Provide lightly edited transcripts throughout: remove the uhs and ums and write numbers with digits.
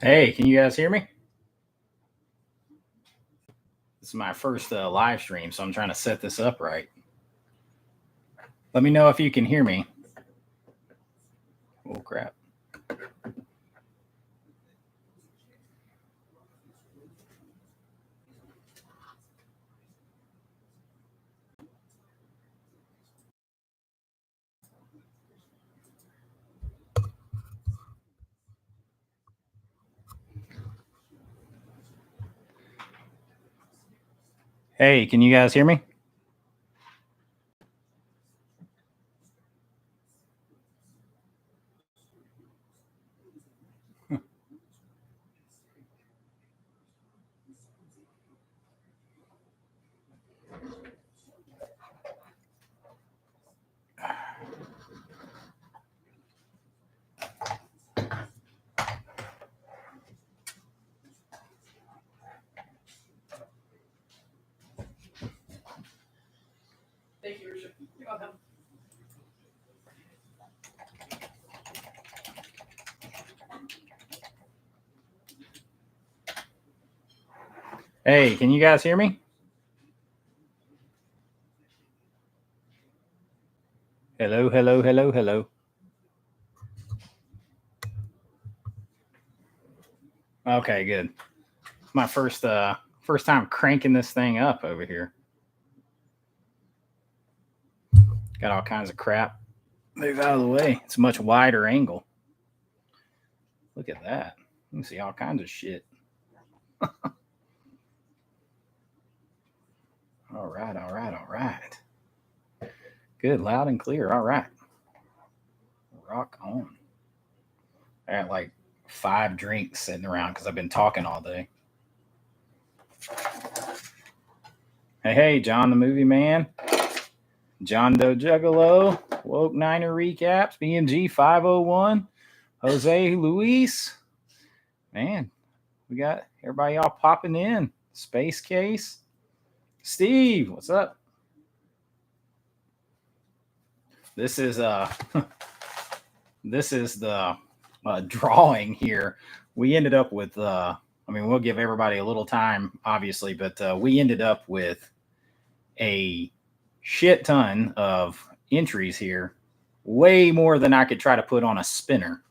Hey, can you guys hear me? This is my first live stream, so I'm trying to set this up right. Let me know if you can hear me. Oh, crap. Hey, can you guys hear me? Thank you, Richard. You're welcome. Hey, can you guys hear me? Hello, hello, hello, hello. Okay, good. It's my first time cranking this thing up over here. Got all kinds of crap. Move out of the way. It's a much wider angle. Look at that. You can see all kinds of shit. All right, all right, all right. Good, loud and clear. All right. Rock on. I got like 5 drinks sitting around because I've been talking all day. Hey, John the Movie Man, John Doe Juggalo, Woke Niner Recaps, BMG 501, Jose Luis. Man, we got everybody all popping in. Space Case. Steve, what's up? This is this is the drawing here. We ended up with we'll give everybody a little time, obviously, but we ended up with a shit ton of entries here, way more than I could try to put on a spinner.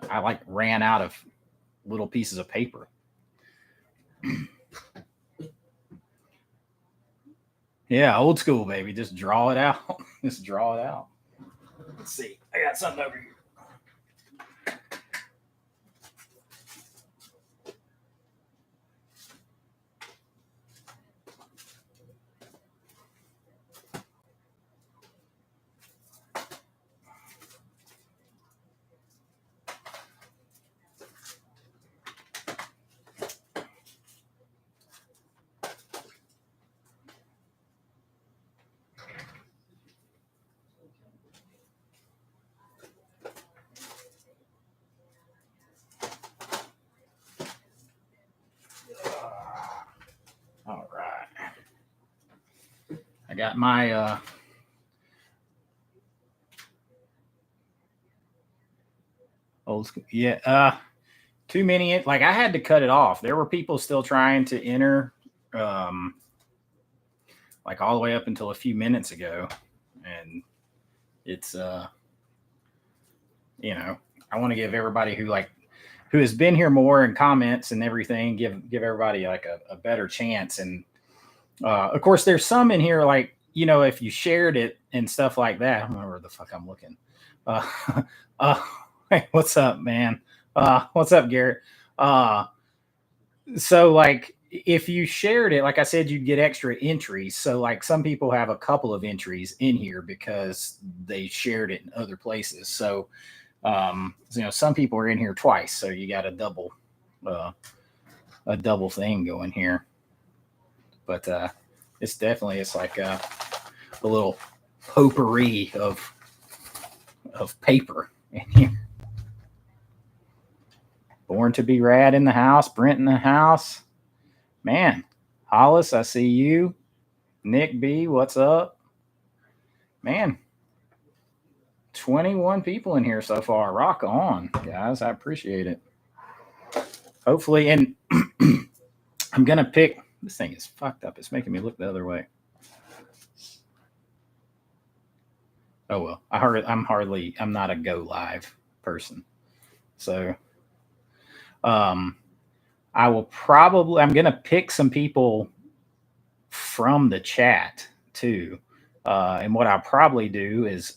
I ran out of little pieces of paper. Yeah, old school, baby. Just draw it out. Just draw it out. Let's see. I got something over here. All right. I got my old school. Yeah. Too many. I had to cut it off. There were people still trying to enter, all the way up until a few minutes ago, and it's I want to give everybody who has been here more and comments and everything, give everybody a better chance. And of course, there's some in here if you shared it and stuff like that. I don't know where the fuck I'm looking. Hey, what's up, man? What's up, Garrett? So if you shared it, like I said, you'd get extra entries. So some people have a couple of entries in here because they shared it in other places. So some people are in here twice, so you got a double thing going here. But it's like a little potpourri of paper in here. Born to be Rad in the house, Brent in the house. Man, Hollis, I see you. Nick B, what's up? Man, 21 people in here so far. Rock on, guys. I appreciate it. Hopefully, and I'm going to pick. This thing is fucked up. It's making me look the other way. Oh, well. I'm not a go live person. So, I'm going to pick some people from the chat too. And what I'll probably do is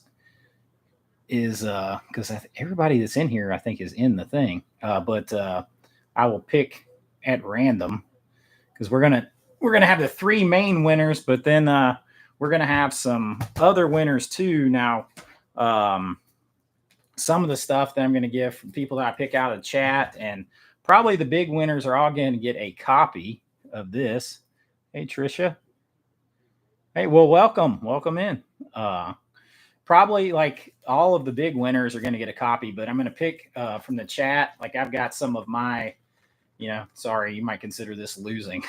because everybody that's in here, I think, is in the thing. But I will pick at random because we're gonna have the 3 main winners, but then we're gonna have some other winners too. Now, some of the stuff that I'm gonna give from people that I pick out of the chat, and probably the big winners are all going to get a copy of this. Hey, Trisha. Hey, well, welcome in. Probably like all of the big winners are going to get a copy, but I'm going to pick from the chat. Like I've got some of my, sorry, you might consider this losing,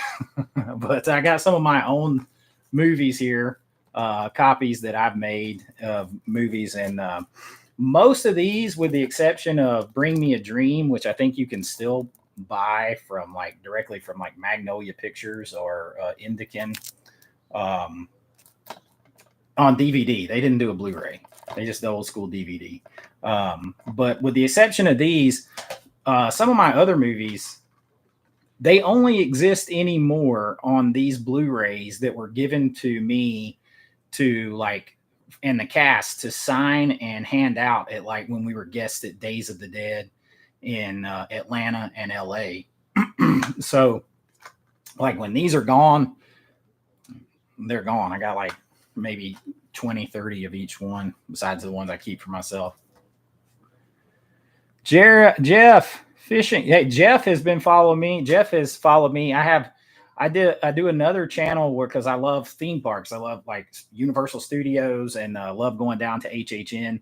but I got some of my own movies here, copies that I've made of movies. And most of these, with the exception of Bring Me a Dream, which I think you can still buy from directly from Magnolia Pictures or Indican, on DVD. They didn't do a Blu-ray. They just the old school DVD. But with the exception of these, some of my other movies, they only exist anymore on these Blu-rays that were given to me to and the cast to sign and hand out at when we were guests at Days of the Dead in Atlanta and LA. So when these are gone, they're gone. I got maybe 20, 30 of each one besides the ones I keep for myself. Jeff Fishing. Hey, Jeff has been following me. Jeff has followed me. I do another channel because I love theme parks. I love Universal Studios and love going down to HHN.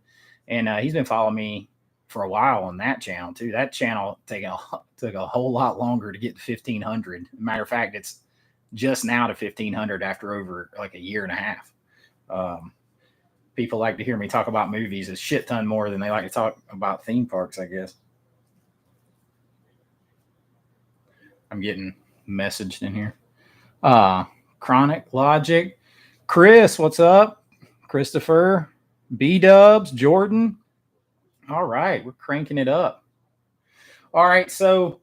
And he's been following me for a while on that channel too. That channel took a whole lot longer to get to 1,500. Matter of fact, it's just now to 1,500 after over a year and a half. People like to hear me talk about movies a shit ton more than they like to talk about theme parks, I guess. I'm getting messaged in here. Chronic Logic. Chris, what's up? Christopher, B-Dubs, Jordan. All right, we're cranking it up. All right, so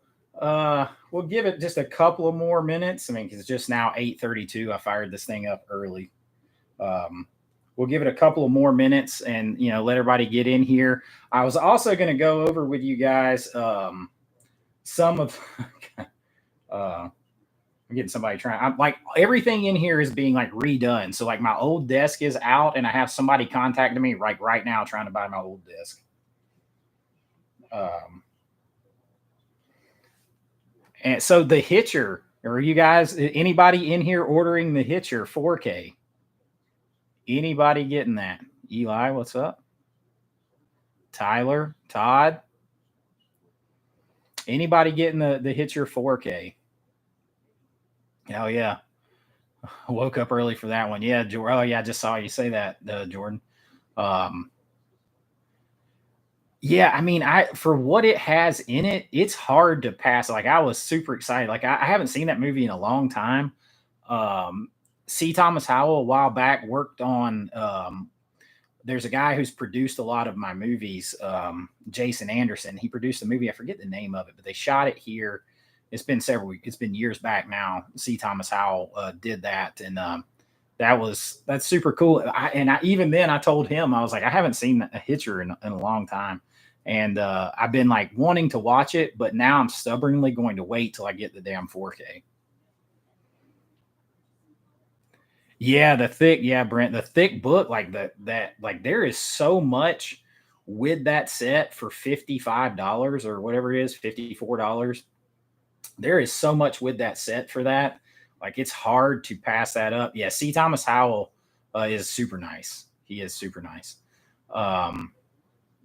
we'll give it just a couple of more minutes. I mean, because it's just now 8:32. I fired this thing up early. We'll give it a couple of more minutes and, let everybody get in here. I was also going to go over with you guys some of I'm getting somebody trying. I'm everything in here is being redone. So my old desk is out and I have somebody contacting me right now trying to buy my old desk. And so the Hitcher, are you guys, anybody in here ordering the Hitcher 4K? Anybody getting that? Eli, what's up? Tyler, Todd, anybody getting the Hitcher 4K? Hell yeah. I woke up early for that one. Yeah, oh yeah, I just saw you say that, Jordan. Yeah, I mean, for what it has in it, it's hard to pass. I was super excited. I haven't seen that movie in a long time. C. Thomas Howell a while back worked on. There's a guy who's produced a lot of my movies, Jason Anderson. He produced a movie. I forget the name of it, but they shot it here. It's been years back now. C. Thomas Howell did that, and that's super cool. Even then I told him, I was like, I haven't seen a Hitcher in a long time. And I've been wanting to watch it, but now I'm stubbornly going to wait till I get the damn 4K. Yeah, Brent, the thick book, there is so much with that set for $55 or whatever it is, $54. There is so much with that set for that. It's hard to pass that up. Yeah, C. Thomas Howell is super nice. He is super nice.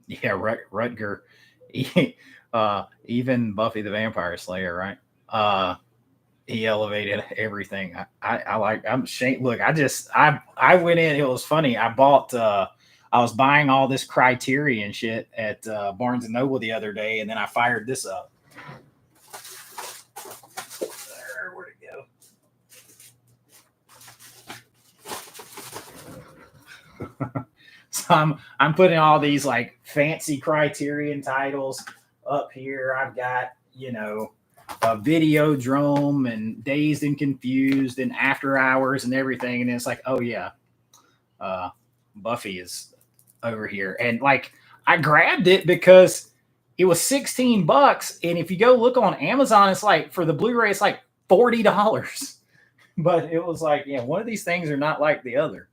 Yeah, Rutger, even Buffy the Vampire Slayer, right? He elevated everything. I'm ashamed. Look, I went in. It was funny. I I was buying all this Criterion shit at Barnes & Noble the other day, and then I fired this up. Where'd it go? So I'm putting all these like fancy Criterion titles up here. I've got, you know, Videodrome and Dazed and Confused and After Hours and everything. And it's like, oh yeah, Buffy is over here. And like, I grabbed it because it was $16. And if you go look on Amazon, it's like for the Blu-ray, it's like $40. But it was like, yeah, one of these things are not like the other.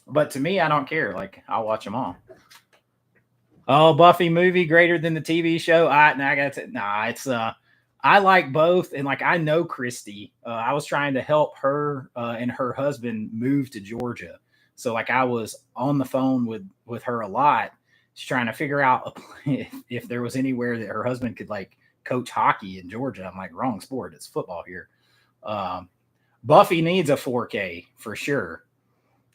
But to me, I don't care. Like, I'll watch them all. Oh, Buffy movie greater than the TV show. It's I like both, and like I know Christy. I was trying to help her and her husband move to Georgia, so like I was on the phone with her a lot. She's trying to figure out if there was anywhere that her husband could like coach hockey in Georgia. I'm like, wrong sport. It's football here. Buffy needs a 4K for sure.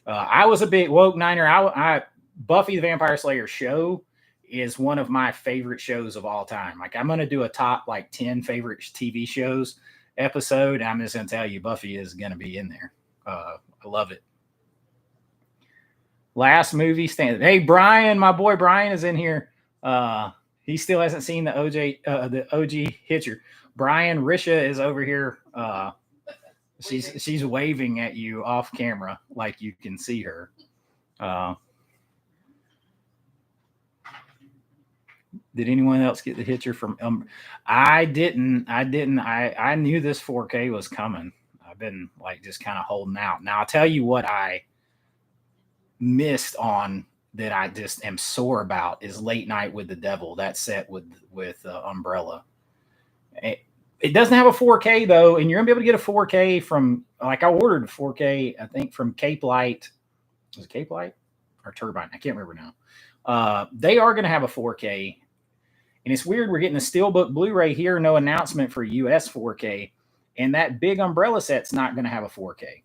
I was a big woke Niner. Buffy the Vampire Slayer show is one of my favorite shows of all time. Like I'm going to do a top like 10 favorite TV shows episode. I'm just going to tell you Buffy is going to be in there. I love it. Last movie stand. Hey, Brian, my boy Brian is in here. He still hasn't seen the OG Hitcher. Brian Risha is over here. She's waving at you off camera like you can see her. Did anyone else get the Hitcher from? I didn't. I knew this 4K was coming. I've been like just kind of holding out. Now I'll tell you what I missed on that I just am sore about is Late Night with the Devil. That set with Umbrella. It doesn't have a 4K though, and you're gonna be able to get a 4K from like I ordered a 4K I think from Cape Light. Was it Cape Light or Turbine? I can't remember now. They are gonna have a 4K. And it's weird, we're getting a Steelbook Blu-ray here, no announcement for US 4K. And that big Umbrella set's not going to have a 4K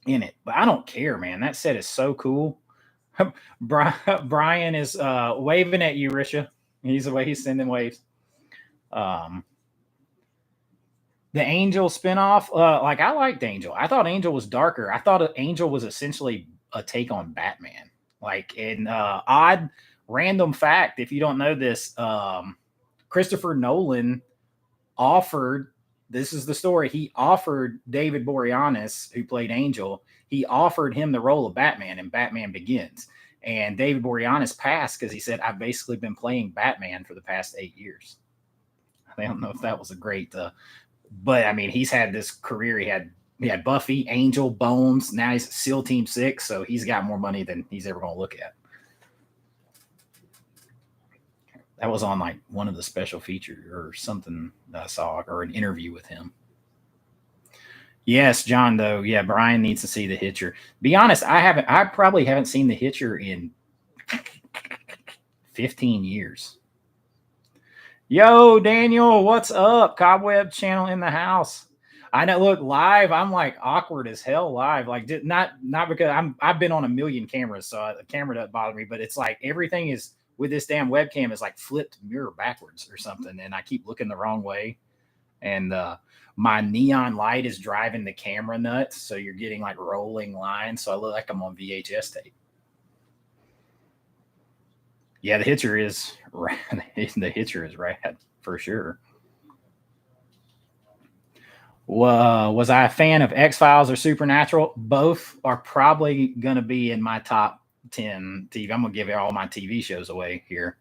in it. But I don't care, man. That set is so cool. Brian is waving at you, Risha. He's sending waves. The Angel spinoff, like I liked Angel. I thought Angel was darker. I thought Angel was essentially a take on Batman. Like in odd random fact, if you don't know this, Christopher Nolan offered, this is the story, he offered David Boreanaz, who played Angel, he offered him the role of Batman in Batman Begins. And David Boreanaz passed because he said, I've basically been playing Batman for the past 8 years. I don't know if that was a great, but I mean, he's had this career. He had Buffy, Angel, Bones. Now he's SEAL Team 6, so he's got more money than he's ever going to look at. That was on like one of the special features or something that I saw, or an interview with him. Yes, John, though. Yeah, Brian needs to see the Hitcher. Be honest, I probably haven't seen the Hitcher in 15 years. Yo, Daniel, what's up? Cobweb channel in the house. I know, look, live, I'm like awkward as hell live. Like not because I've been on a million cameras, so the camera doesn't bother me, but it's like everything is with this damn webcam is like flipped mirror backwards or something. And I keep looking the wrong way. And my neon light is driving the camera nuts. So you're getting like rolling lines. So I look like I'm on VHS tape. Yeah, the Hitcher is rad. The Hitcher is rad for sure. Was I a fan of X-Files or Supernatural? Both are probably going to be in my top 10 TV. I'm going to give all my TV shows away here.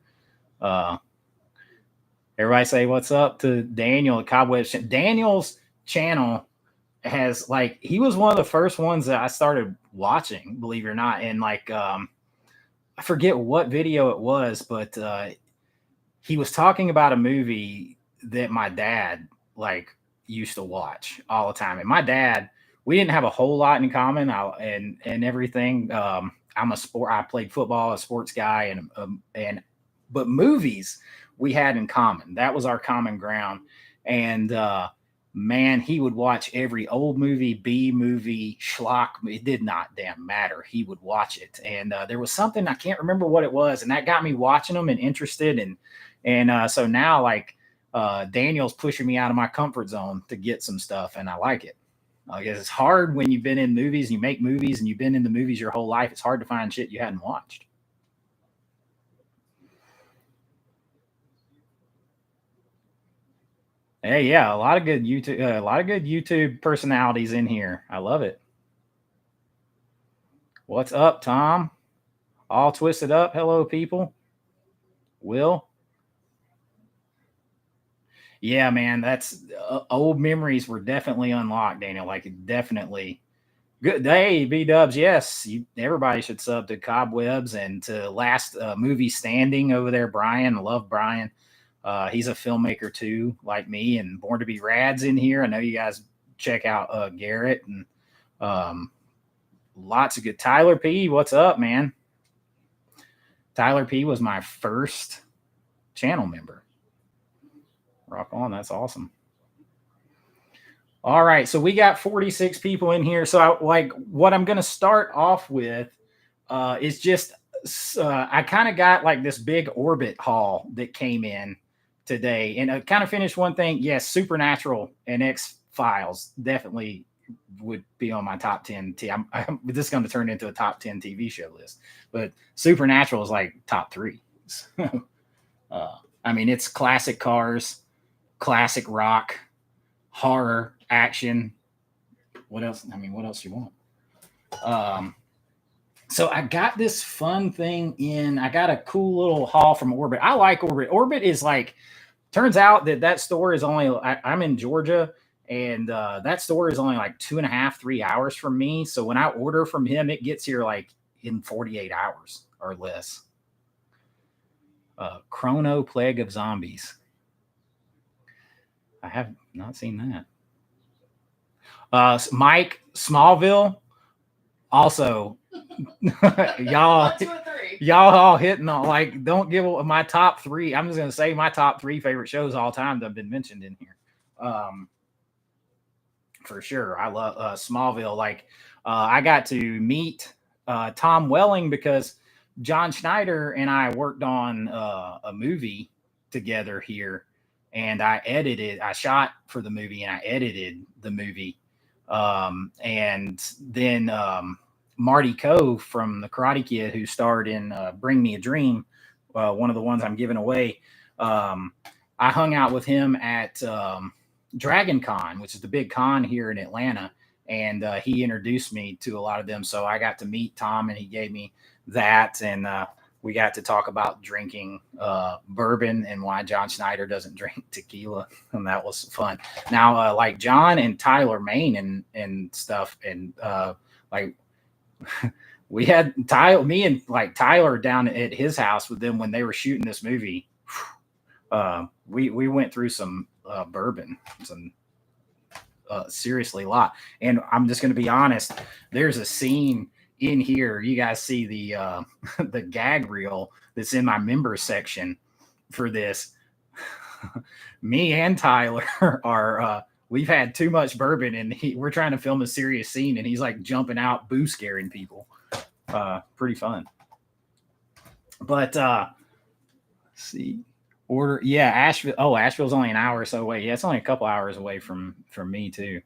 Everybody say what's up to Daniel at Cobweb. Daniel's channel has like, he was one of the first ones that I started watching, believe it or not. And like, I forget what video it was, but he was talking about a movie that my dad like used to watch all the time. And my dad, we didn't have a whole lot in common and everything. I played football, a sports guy, but movies we had in common. That was our common ground. And man, he would watch every old movie, B movie, schlock. It did not damn matter. He would watch it. And there was something, I can't remember what it was. And that got me watching them and interested. And so now, like, Daniel's pushing me out of my comfort zone to get some stuff. And I like it. I guess it's hard when you've been in movies and you make movies and you've been in the movies your whole life. It's hard to find shit you hadn't watched. Hey, yeah, a lot of good YouTube personalities in here. I love it. What's up, Tom? All twisted up. Hello, people. Will. Yeah, man, that's old memories were definitely unlocked, Daniel. Like, definitely good day, B Dubs. Yes, everybody should sub to Cobwebs and to Last Movie Standing over there. Brian, I love Brian. He's a filmmaker too, like me, and Born to Be Rad's in here. I know you guys check out Garrett and lots of good. Tyler P, what's up, man? Tyler P was my first channel member. Rock on, that's awesome. All right, so we got 46 people in here. So what I'm going to start off with is just I kind of got like this big Orbit haul that came in today, and I kind of finished one thing. Yes, Supernatural and X-Files definitely would be on my top 10. This is going to turn into a top 10 TV show list, but Supernatural is like top 3. I mean, it's classic cars, classic rock, horror, action. What else? I mean, what else you want? So I got this fun thing in. I got a cool little haul from Orbit. I like Orbit. Orbit is like, turns out that store is only, I'm in Georgia, and that store is only like 2.5, 3 hours from me. So when I order from him, it gets here like in 48 hours or less. Chrono Plague of Zombies. I have not seen that. Mike, Smallville. Also, y'all all hitting on, like, don't give my top 3. I'm just gonna say my top 3 favorite shows all time that have been mentioned in here. For sure, I love Smallville. Like, I got to meet Tom Welling because John Schneider and I worked on a movie together here, and I shot for the movie and I edited the movie. And then Marty Coe from the Karate Kid, who starred in Bring Me a Dream, one of the ones I'm giving away. I hung out with him at Dragon Con, which is the big con here in Atlanta. And he introduced me to a lot of them. So I got to meet Tom, and he gave me that. And we got to talk about drinking bourbon and why John Schneider doesn't drink tequila. And that was fun. Now, like John and Tyler Maine and stuff. And like we had me and like Tyler down at his house with them when they were shooting this movie. We went through some bourbon, some seriously a lot. And I'm just going to be honest. There's a scene in here. You guys see the the gag reel that's in my member section for this. Me and Tyler are we've had too much bourbon, and we're trying to film a serious scene, and he's like jumping out, boo scaring people. Pretty fun. But let's see. Asheville. Oh, Asheville's only an hour or so away. Yeah, it's only a couple hours away from me too.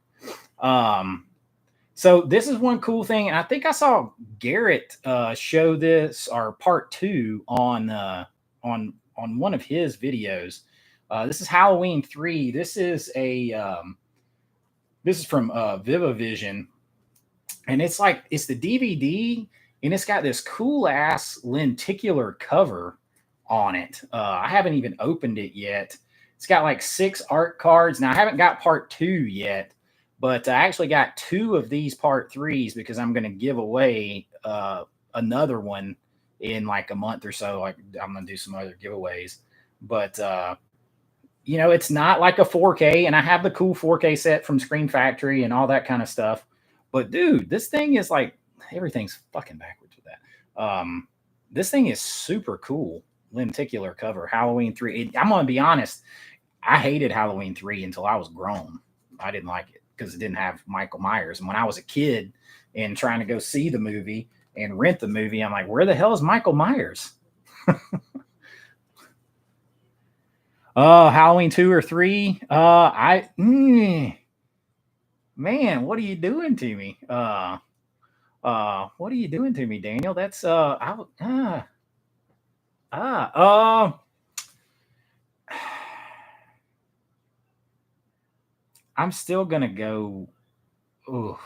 So this is one cool thing, and I think I saw Garrett show this, or part 2 on one of his videos. This is Halloween 3. This is this is from VivaVision, and it's the DVD, and it's got this cool ass lenticular cover on it. I haven't even opened it yet. It's got like 6 art cards. Now I haven't got part 2 yet, but I actually got 2 of these part 3s because I'm going to give away another one in like a month or so. Like, I'm going to do some other giveaways, but it's not like a 4K, and I have the cool 4K set from Screen Factory and all that kind of stuff. But dude, this thing is like, everything's fucking backwards with that. This thing is super cool. Lenticular cover, Halloween 3. I'm going to be honest. I hated Halloween 3 until I was grown. I didn't like it because it didn't have Michael Myers. And when I was a kid and trying to go see the movie and rent the movie, I'm like, where the hell is Michael Myers? Halloween 2 or 3. Man, what are you doing to me? What are you doing to me, Daniel? That's I'm still gonna go. Ooh.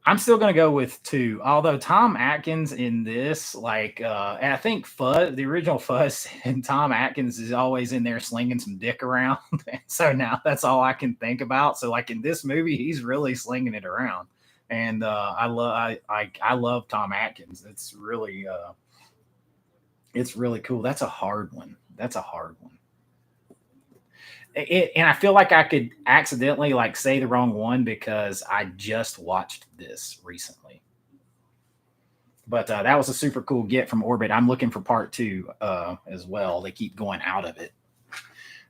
I'm still gonna go with 2. Although Tom Atkins in this, like, I think Fuzz, the original Fuzz, and Tom Atkins is always in there slinging some dick around. So now that's all I can think about. So like in this movie, he's really slinging it around, and I love Tom Atkins. It's really cool. That's a hard one. And I feel like I could accidentally like say the wrong one because I just watched this recently. But that was a super cool get from Orbit. I'm looking for part 2 as well. They keep going out of it.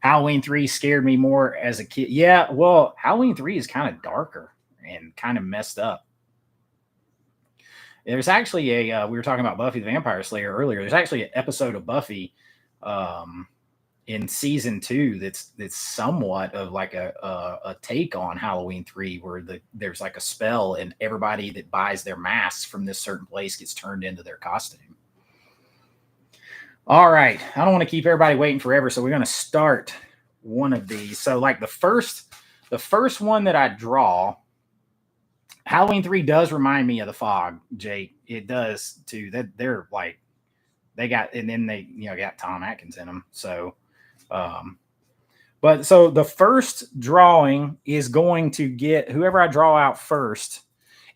Halloween 3 scared me more as a kid. Yeah, well, Halloween 3 is kind of darker and kind of messed up. There's actually we were talking about Buffy the Vampire Slayer earlier. There's actually an episode of Buffy in season 2 that's somewhat of like a take on Halloween 3, where there's like a spell and everybody that buys their masks from this certain place gets turned into their costume. All right, I don't want to keep everybody waiting forever, so we're going to start one of these. So like the first one that I draw, Halloween 3 does remind me of The Fog, Jake. It does too. That they're like they got, and then they got Tom Atkins in them. So but so the first drawing is going to get whoever I draw out first.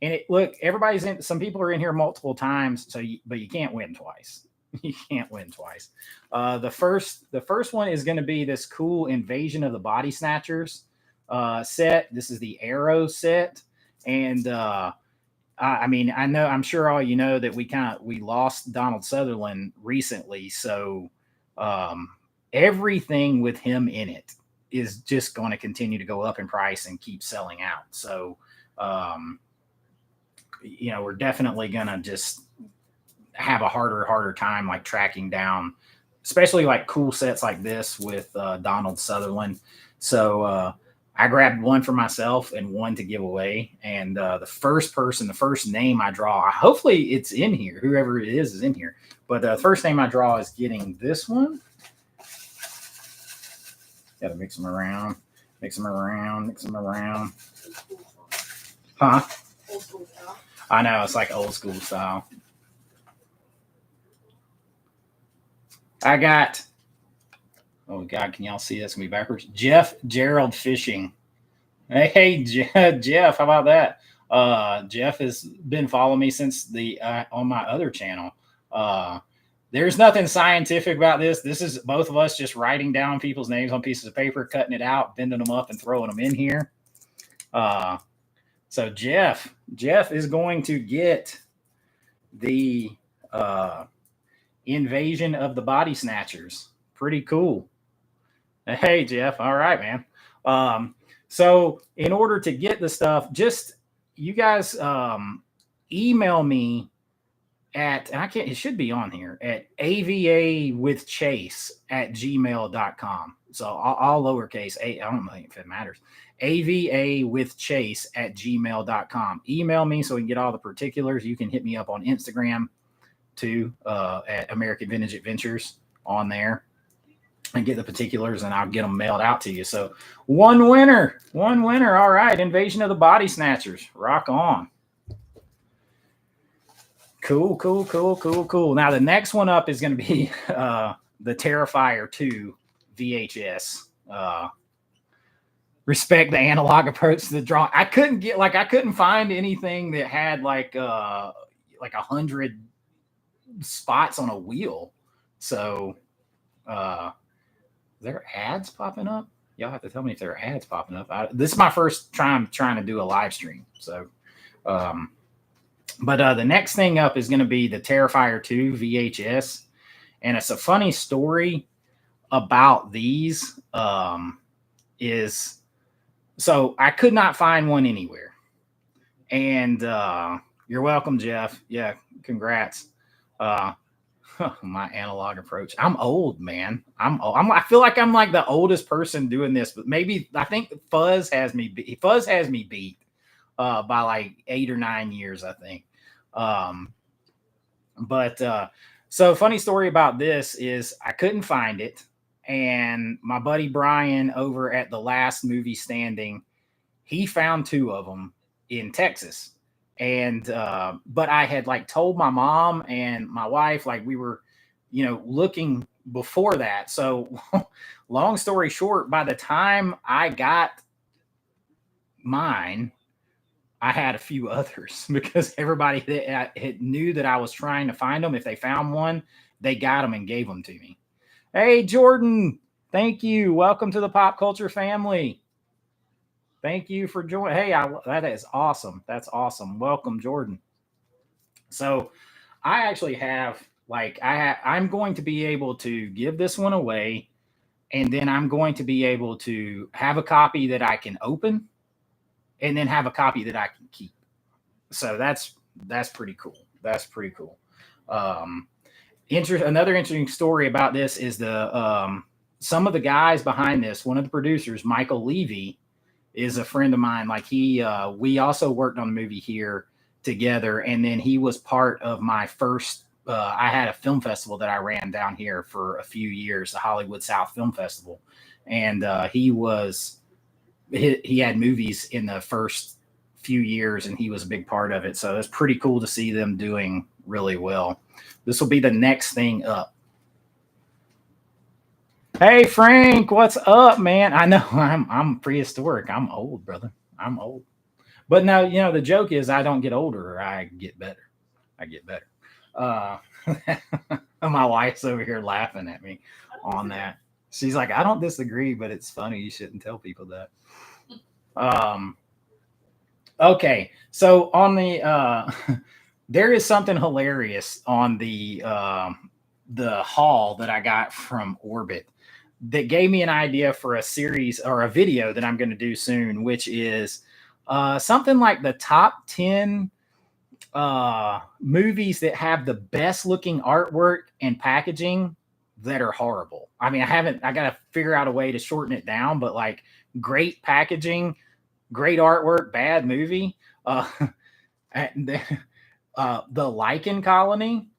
And look, everybody's in. Some people are in here multiple times, but you can't win twice. You can't win twice. The first one is going to be this cool Invasion of the Body Snatchers set. This is the Arrow set, and I mean, I'm sure all you know that we lost Donald Sutherland recently, so everything with him in it is just going to continue to go up in price and keep selling out. So, we're definitely going to just have a harder time like tracking down, especially like cool sets like this with Donald Sutherland. So I grabbed one for myself and one to give away. And the first name I draw, hopefully it's in here. Whoever it is in here. But the first name I draw is getting this one. Got to mix them around. Huh? Old school style. I know, it's like old school style. I got, oh God, can y'all see this? Gonna be backwards. Jeff Gerald Fishing. Hey, Jeff, how about that? Jeff has been following me since on my other channel. There's nothing scientific about this. This is both of us just writing down people's names on pieces of paper, cutting it out, bending them up, and throwing them in here. So Jeff is going to get the Invasion of the Body Snatchers. Pretty cool. Hey, Jeff. All right, man. So in order to get the stuff, just you guys email me at, and it should be on here, at avawithchase@gmail.com. So all lowercase, I don't know if it matters. avawithchase@gmail.com. Email me so we can get all the particulars. You can hit me up on Instagram too, at American Vintage Adventures on there, and get the particulars, and I'll get them mailed out to you. So one winner. All right. Invasion of the Body Snatchers. Rock on. Cool. Now the next one up is going to be the Terrifier 2 VHS. Respect the analog approach to the drawing. I couldn't find anything that had like 100 spots on a wheel. So there are ads popping up. Y'all have to tell me if there are ads popping up. This is my first time trying to do a live stream. So but the next thing up is going to be the Terrifier 2 VHS. And it's a funny story about these. is, so I could not find one anywhere. And you're welcome, Jeff. Yeah, congrats. My analog approach. I'm old, man. I'm old. I feel like I'm like the oldest person doing this, but maybe I think Fuzz has me beat by like 8 or 9 years, I think. So funny story about this is I couldn't find it, and my buddy Brian over at the last movie standing, he found 2 of them in Texas. And but I had like told my mom and my wife, like we were, looking before that. So long story short, by the time I got mine, I had a few others because everybody that knew that I was trying to find them, if they found one, they got them and gave them to me. Hey, Jordan, thank you. Welcome to the Pop Culture family. Thank you for joining. Hey, that is awesome. That's awesome. Welcome, Jordan. So I actually have, like, I'm going to be able to give this one away, and then I'm going to be able to have a copy that I can open, and then have a copy that I can keep. So that's pretty cool. That's pretty cool. Another interesting story about this is some of the guys behind this. One of the producers, Michael Levy, is a friend of mine. Like we also worked on the movie here together, and then he was part of my first. I had a film festival that I ran down here for a few years, the Hollywood South Film Festival, and he had movies in the first few years, and he was a big part of it. So it's pretty cool to see them doing really well. This will be the next thing up. Hey Frank, what's up, man? I know I'm prehistoric. I'm old, brother. I'm old. But now, the joke is I don't get older, I get better. I get better. My wife's over here laughing at me on that. She's like, I don't disagree, but it's funny. You shouldn't tell people that. Okay, so on the there is something hilarious on the haul that I got from Orbit that gave me an idea for a series or a video that I'm going to do soon, which is something like the top 10 movies that have the best looking artwork and packaging that are horrible. I mean, I got to figure out a way to shorten it down, but like great packaging, great artwork, bad movie. The Lichen Colony.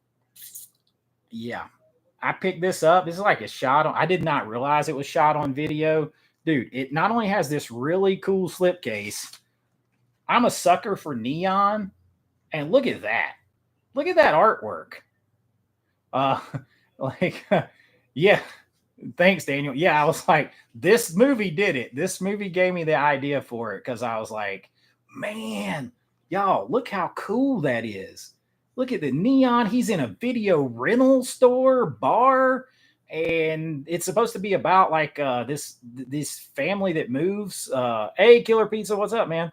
Yeah. I picked this up. This is like a shot on. I did not realize it was shot on video. Dude, it not only has this really cool slipcase. I'm a sucker for neon. And look at that. Look at that artwork. Yeah. Thanks, Daniel. Yeah, I was like, this movie did it. This movie gave me the idea for it because I was like, man, y'all, look how cool that is. Look at the neon. He's in a video rental store bar, and it's supposed to be about like this family that moves. Hey, Killer Pizza, what's up, man?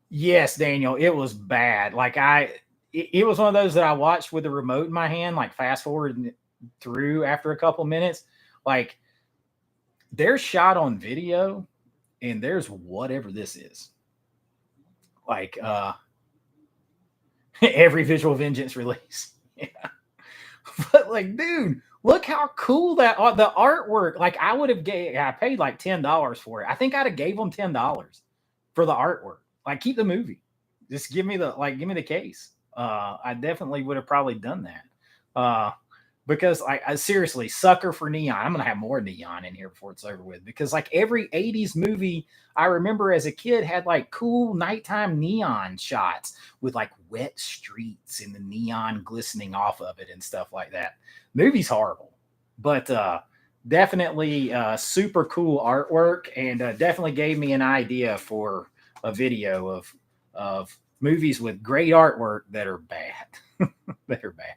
Yes, Daniel, it was bad. Like it was one of those that I watched with the remote in my hand, like fast forward through after a couple minutes. Like they're shot on video, and there's whatever this is. Like every Visual Vengeance release. Yeah. But like, dude, look how cool that the artwork. Like I paid like $10 for it. I think I'd have gave them $10 for the artwork. Like keep the movie. Just give me the case. I definitely would have probably done that. Because I seriously sucker for neon. I'm gonna have more neon in here before it's over with. Because like every 80s movie I remember as a kid had like cool nighttime neon shots with like wet streets and the neon glistening off of it and stuff like that. Movie's horrible, but definitely super cool artwork, and definitely gave me an idea for a video of movies with great artwork that are bad. That are bad.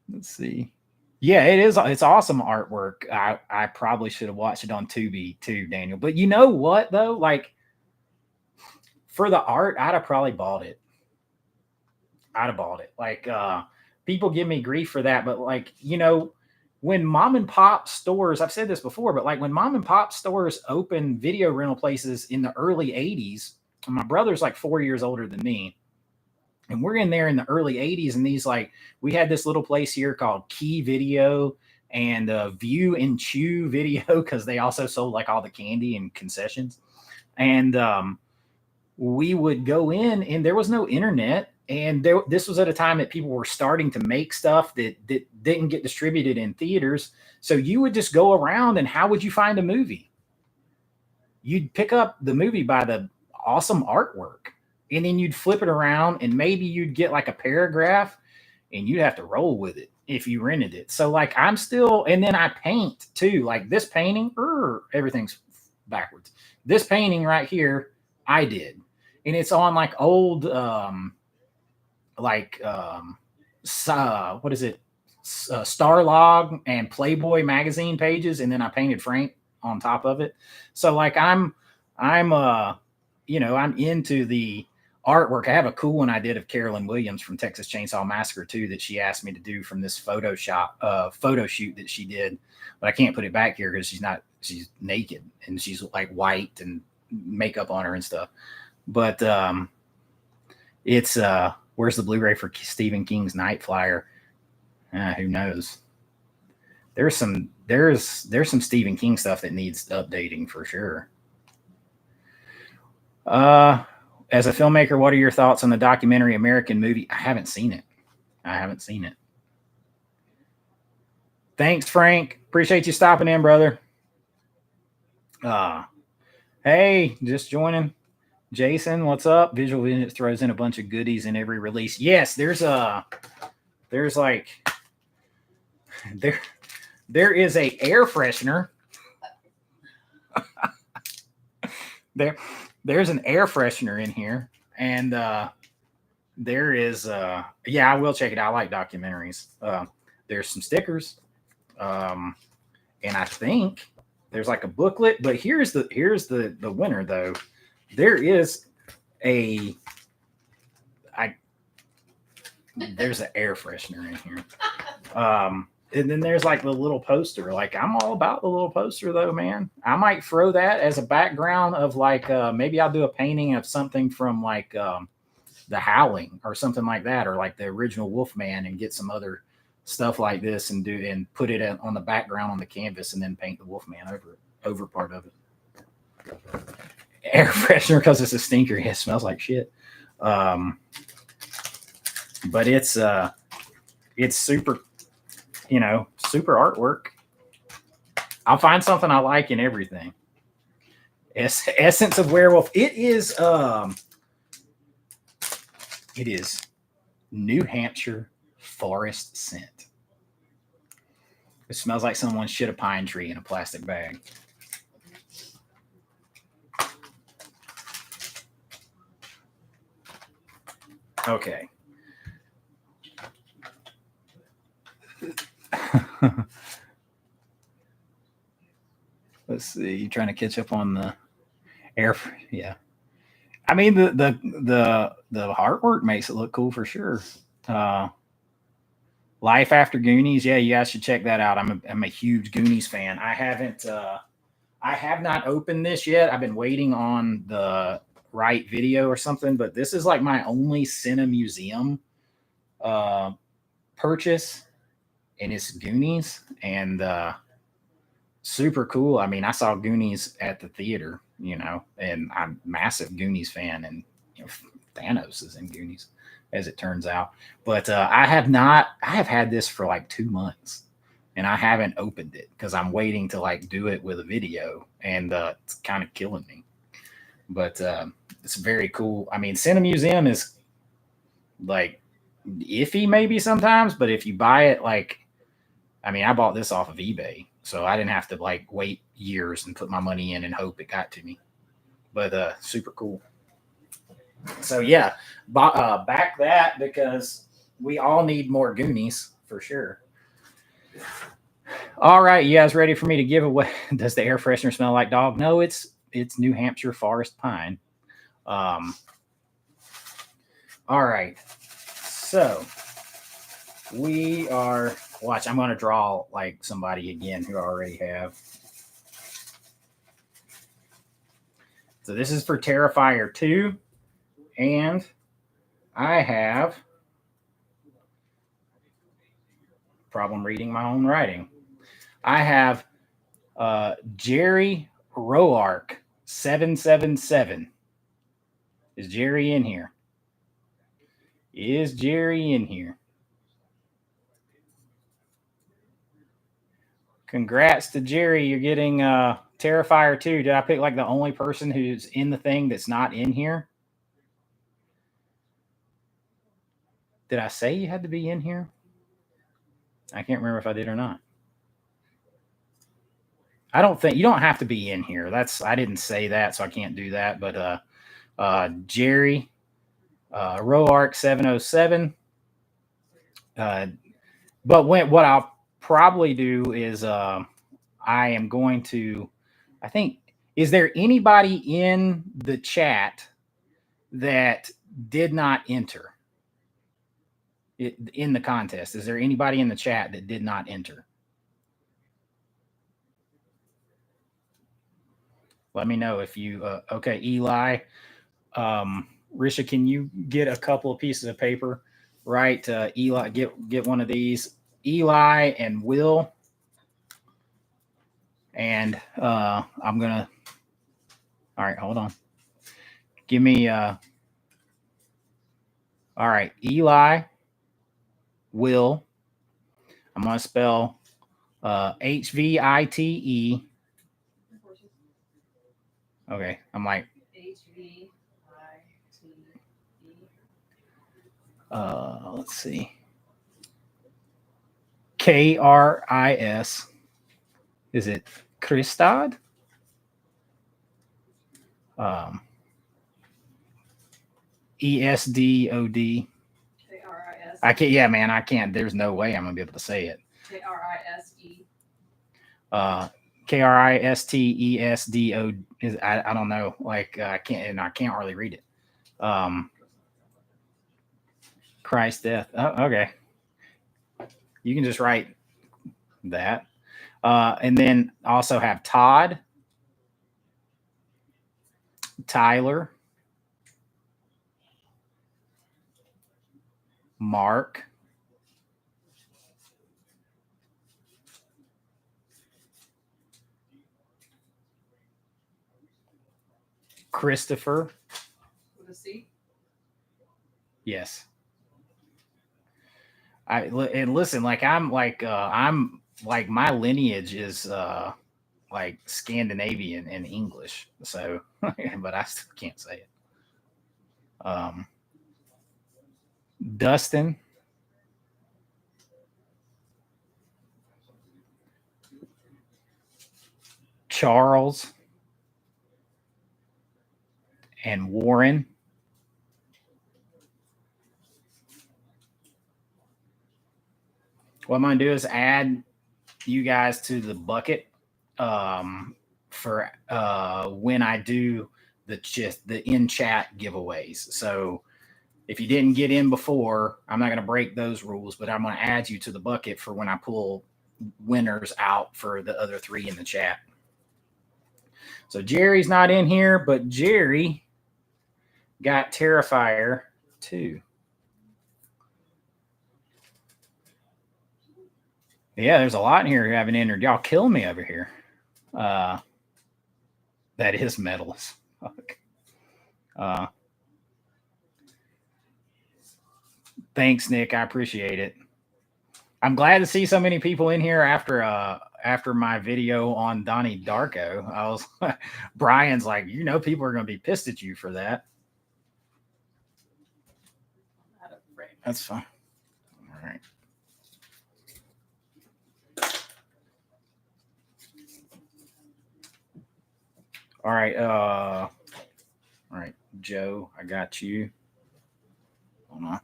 Let's see. Yeah, it is. It's awesome artwork. I probably should have watched it on Tubi too, Daniel. But you know what though? Like for the art, I'd have probably bought it. I'd have bought it. Like people give me grief for that, but like, when mom and pop stores, I've said this before, but like when mom and pop stores opened video rental places in the early 80s, and my brother's like 4 years older than me. And we're in there in the early 80s. And these, like, we had this little place here called Key Video and View and Chew Video, because they also sold like all the candy and concessions. And we would go in, and there was no internet. And this was at a time that people were starting to make stuff that didn't get distributed in theaters. So you would just go around, and how would you find a movie? You'd pick up the movie by the awesome artwork, and then you'd flip it around, and maybe you'd get like a paragraph, and you'd have to roll with it if you rented it. So like I'm still, and then I paint too. Like this painting, everything's backwards. This painting right here, I did. And it's on like old, what is it? Starlog and Playboy magazine pages. And then I painted Frank on top of it. So like I'm into the artwork. I have a cool one I did of Carolyn Williams from Texas Chainsaw Massacre 2 that she asked me to do from this photo shoot that she did, but I can't put it back here because she's naked and she's like white and makeup on her and stuff. But it's where's the Blu-ray for Stephen King's Night Flyer? Who knows? There's some Stephen King stuff that needs updating for sure. As a filmmaker, what are your thoughts on the documentary American Movie? I haven't seen it. Thanks, Frank. Appreciate you stopping in, brother. Hey, just joining. Jason, what's up? Visual Vision throws in a bunch of goodies in every release. Yes, there is a air freshener. There's an air freshener in here, and there is I will check it out. I like documentaries. There's some stickers, and I think there's like a booklet. But here's the winner though. There is there's an air freshener in here. And then there's like the little poster. Like I'm all about the little poster though, man. I might throw that as a background of like maybe I'll do a painting of something from like The Howling or something like that, or like the original Wolfman, and get some other stuff like this and put it on the background on the canvas, and then paint the Wolfman over part of it. Air freshener because it's a stinker. It smells like shit. But it's super. Super artwork. I'll find something I like in everything. Essence of Werewolf. It is New Hampshire forest scent. It smells like someone shit a pine tree in a plastic bag. Okay. Let's see. You trying to catch up on the air? Yeah. I mean the artwork makes it look cool for sure. Life After Goonies. Yeah, you guys should check that out. I'm a huge Goonies fan. I have not opened this yet. I've been waiting on the right video or something, but this is like my only Cinemuseum purchase, and it's Goonies, and super cool. I mean, I saw Goonies at the theater, and I'm a massive Goonies fan, and Thanos is in Goonies, as it turns out. But I have had this for like 2 months, and I haven't opened it because I'm waiting to like do it with a video, and it's kind of killing me. But it's very cool. I mean, Cinemuseum is like iffy maybe sometimes, but if you buy it, I bought this off of eBay, so I didn't have to like wait years and put my money in and hope it got to me. But super cool. So yeah, back that, because we all need more Goonies for sure. All right, you guys ready for me to give away? Does the air freshener smell like dog? No, it's New Hampshire forest pine. All right, so we are Watch, I'm going to draw like somebody again who I already have. So this is for Terrifier 2. And I have problem reading my own writing. I have Jerry Roark 777. Is Jerry in here? Is Jerry in here? Congrats to Jerry. You're getting Terrifier 2. Did I pick like the only person who's in the thing that's not in here? Did I say you had to be in here? I can't remember if I did or not. I don't think you don't have to be in here. I didn't say that, so I can't do that. But Jerry Roark 707. But what I'll probably do is I am going to, I think, is there anybody in the chat that did not enter in the contest? Is there anybody in the chat that did not enter? Let me know if you, okay, Eli. Risha, can you get a couple of pieces of paper? Right, Eli, get one of these. Eli and Will. And I'm going to, all right, hold on. Give me, all right, Eli, Will. I'm going to spell HVITE. Okay, I'm like HVITE. Let's see. KRIS. Is it Kristad? ESDOD. KRIS. I can't. Yeah, man, I can't. There's no way I'm gonna be able to say it. KRISE. KRISTESDO is I don't know. Like I can't hardly read it. Christ death. Oh, okay. You can just write that. And then also have Todd, Tyler, Mark, Christopher. With a C? Yes. And listen, like I'm like my lineage is like Scandinavian and English, so but I still can't say it. Dustin, Charles, and Warren. What I'm going to do is add you guys to the bucket for when I do the in-chat giveaways. So if you didn't get in before, I'm not going to break those rules, but I'm going to add you to the bucket for when I pull winners out for the other 3 in the chat. So Jerry's not in here, but Jerry got Terrifier 2. Yeah, there's a lot in here who haven't entered. Y'all kill me over here. That is metal as fuck. Thanks, Nick. I appreciate it. I'm glad to see so many people in here after my video on Donnie Darko. I was Brian's like, people are going to be pissed at you for that. That's fine. All right. All right, Joe, I got you. Hold on.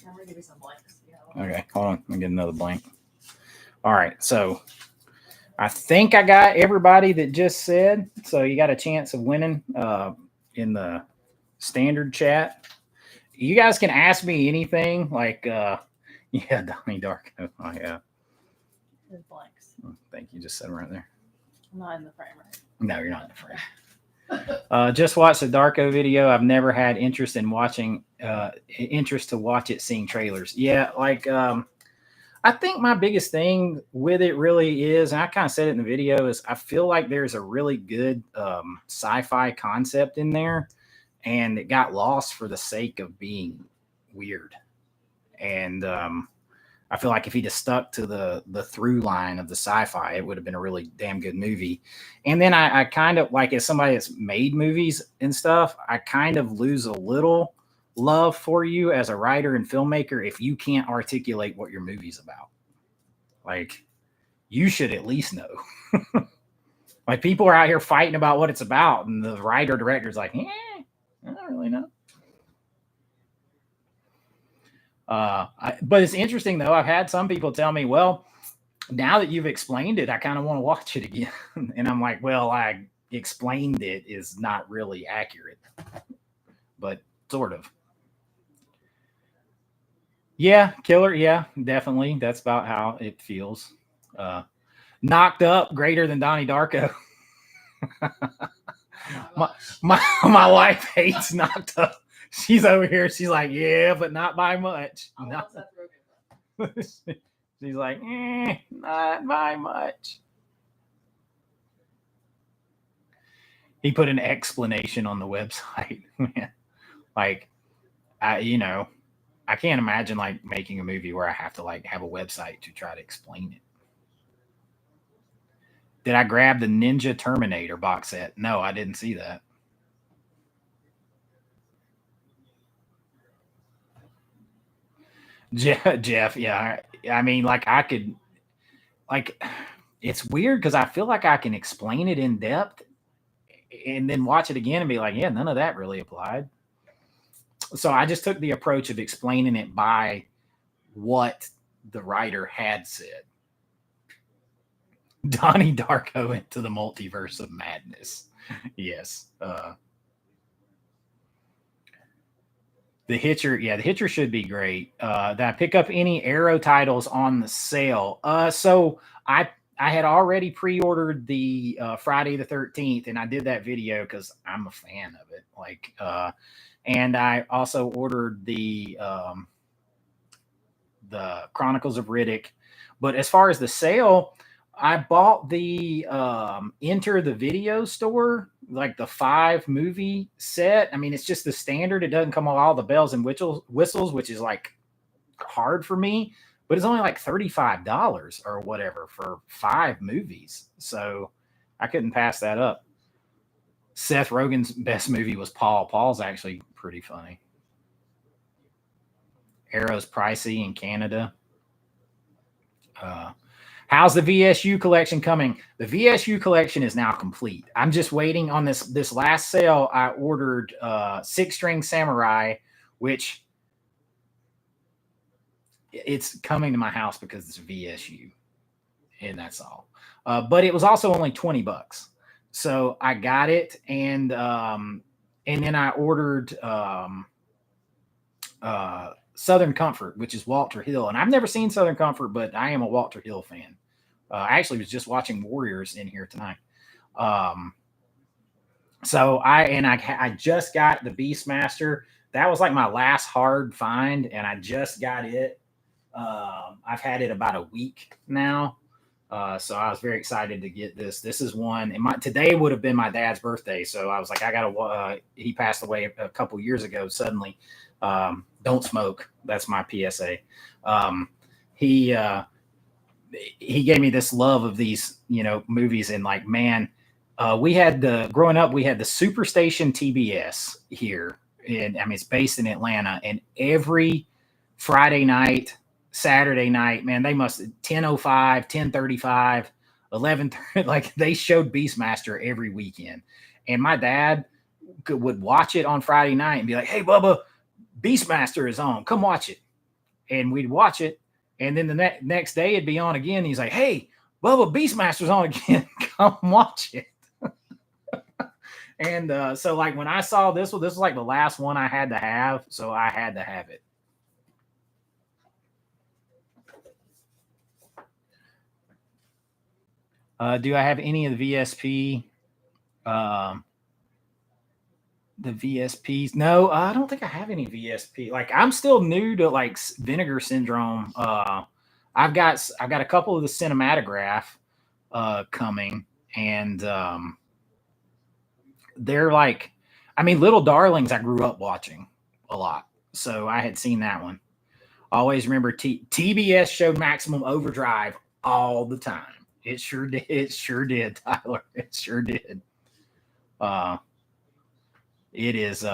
I'm gonna give you some blanks. Okay, hold on. Let me get another blank. All right, so I think I got everybody that just said. So you got a chance of winning in the standard chat. You guys can ask me anything. Like, yeah, Donnie Darko. Oh, yeah. There's blanks. Thank you. Just set them right there. I'm not in the frame, right? No, you're not in the frame. Just watched the Darko video. I've never had interest in watching, interest to watch it, seeing trailers. Yeah, like, I think my biggest thing with it really is, and I kind of said it in the video, is I feel like there's a really good sci-fi concept in there, and it got lost for the sake of being weird. And I feel like if he just stuck to the through line of the sci-fi, it would have been a really damn good movie. And then I kind of, like, as somebody that's made movies and stuff, I kind of lose a little love for you as a writer and filmmaker if you can't articulate what your movie's about. Like, you should at least know. Like, people are out here fighting about what it's about, and the writer director's like, I don't really know. But it's interesting, though. I've had some people tell me, well, now that you've explained it, I kind of want to watch it again. And I'm like, well, I explained it is not really accurate, but sort of. Yeah, killer. Yeah, definitely. That's about how it feels. Knocked Up, greater than Donnie Darko. my wife hates Knocked Up. She's over here. She's like, yeah, but not by much. She's like, not by much. He put an explanation on the website. Like, I can't imagine like making a movie where I have to like have a website to try to explain it. Did I grab the Ninja Terminator box set? No, I didn't see that. Jeff, yeah. I mean, like, I could, like, it's weird because I feel like I can explain it in depth and then watch it again and be like, yeah, none of that really applied. So I just took the approach of explaining it by what the writer had said. Donnie Darko into the multiverse of madness. Yes. The Hitcher, yeah, the Hitcher should be great. Did I pick up any Arrow titles on the sale? So I had already pre-ordered the Friday the 13th, and I did that video because I'm a fan of it. Like, and I also ordered the Chronicles of Riddick. But as far as the sale, I bought the Enter the Video Store, like the 5 movie set. I mean, it's just the standard. It doesn't come with all the bells and whistles, which is like hard for me, but it's only like $35 or whatever for 5 movies. So I couldn't pass that up. Seth Rogen's best movie was Paul. Paul's actually pretty funny. Arrow's pricey in Canada. How's the VSU collection coming? The VSU collection is now complete. I'm just waiting on this last sale. I ordered 6-String Samurai, which it's coming to my house because it's VSU, and that's all. But it was also only $20, so I got it, and then I ordered Southern Comfort, which is Walter Hill, and I've never seen Southern Comfort, but I am a Walter Hill fan. I actually was just watching Warriors in here tonight. So I just got the Beastmaster. That was like my last hard find, and I just got it. I've had it about a week now. So I was very excited to get this. This is one, and today would have been my dad's birthday. So I was like, I gotta, he passed away a couple years ago suddenly. Don't smoke. That's my PSA. He gave me this love of these, movies, and like, man, growing up, we had the Superstation TBS here. And I mean, it's based in Atlanta, and every Friday night, Saturday night, man, they must 10:05, 10:35, 11:30, like they showed Beastmaster every weekend. And my dad would watch it on Friday night and be like, hey, Bubba, Beastmaster is on. Come watch it. And we'd watch it. And then the next day it'd be on again. He's like, hey, Bubba, Beastmaster's on again. Come watch it. And so like when I saw this one, this was like the last one I had to have, so I had to have it. Do I have any of the VSP? The VSPs? No, I don't think I have any VSP. Like I'm still new to like Vinegar Syndrome. I've got a couple of the Cinematograph coming, and they're like, I mean, Little Darlings I grew up watching a lot, so I had seen that one. Always remember TBS showed Maximum Overdrive all the time. It sure did. It sure did, Tyler. It sure did. It is.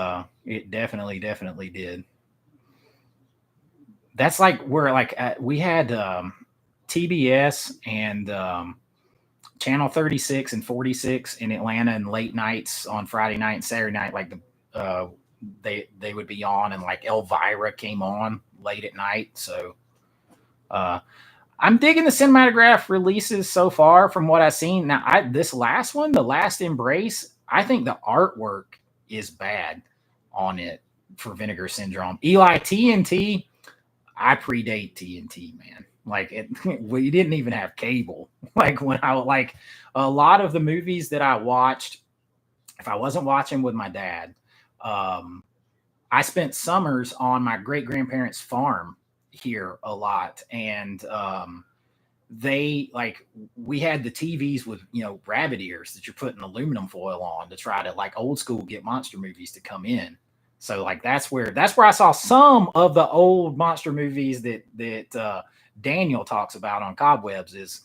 It definitely did. That's like where like we had TBS and Channel 36 and 46 in Atlanta, and late nights on Friday night and Saturday night, like they would be on, and like Elvira came on late at night. So I'm digging the Cinematograph releases so far from what I've seen. Now, this last one, The Last Embrace, I think the artwork is bad on it for Vinegar Syndrome. Eli, TNT, I predate TNT, man. Like we didn't even have cable. Like when I like a lot of the movies that I watched, if I wasn't watching with my dad, I spent summers on my great grandparents' farm here a lot, and they like we had the TVs with rabbit ears that you're putting aluminum foil on to try to like old school get monster movies to come in. So like that's where I saw some of the old monster movies that Daniel talks about on Cobwebs is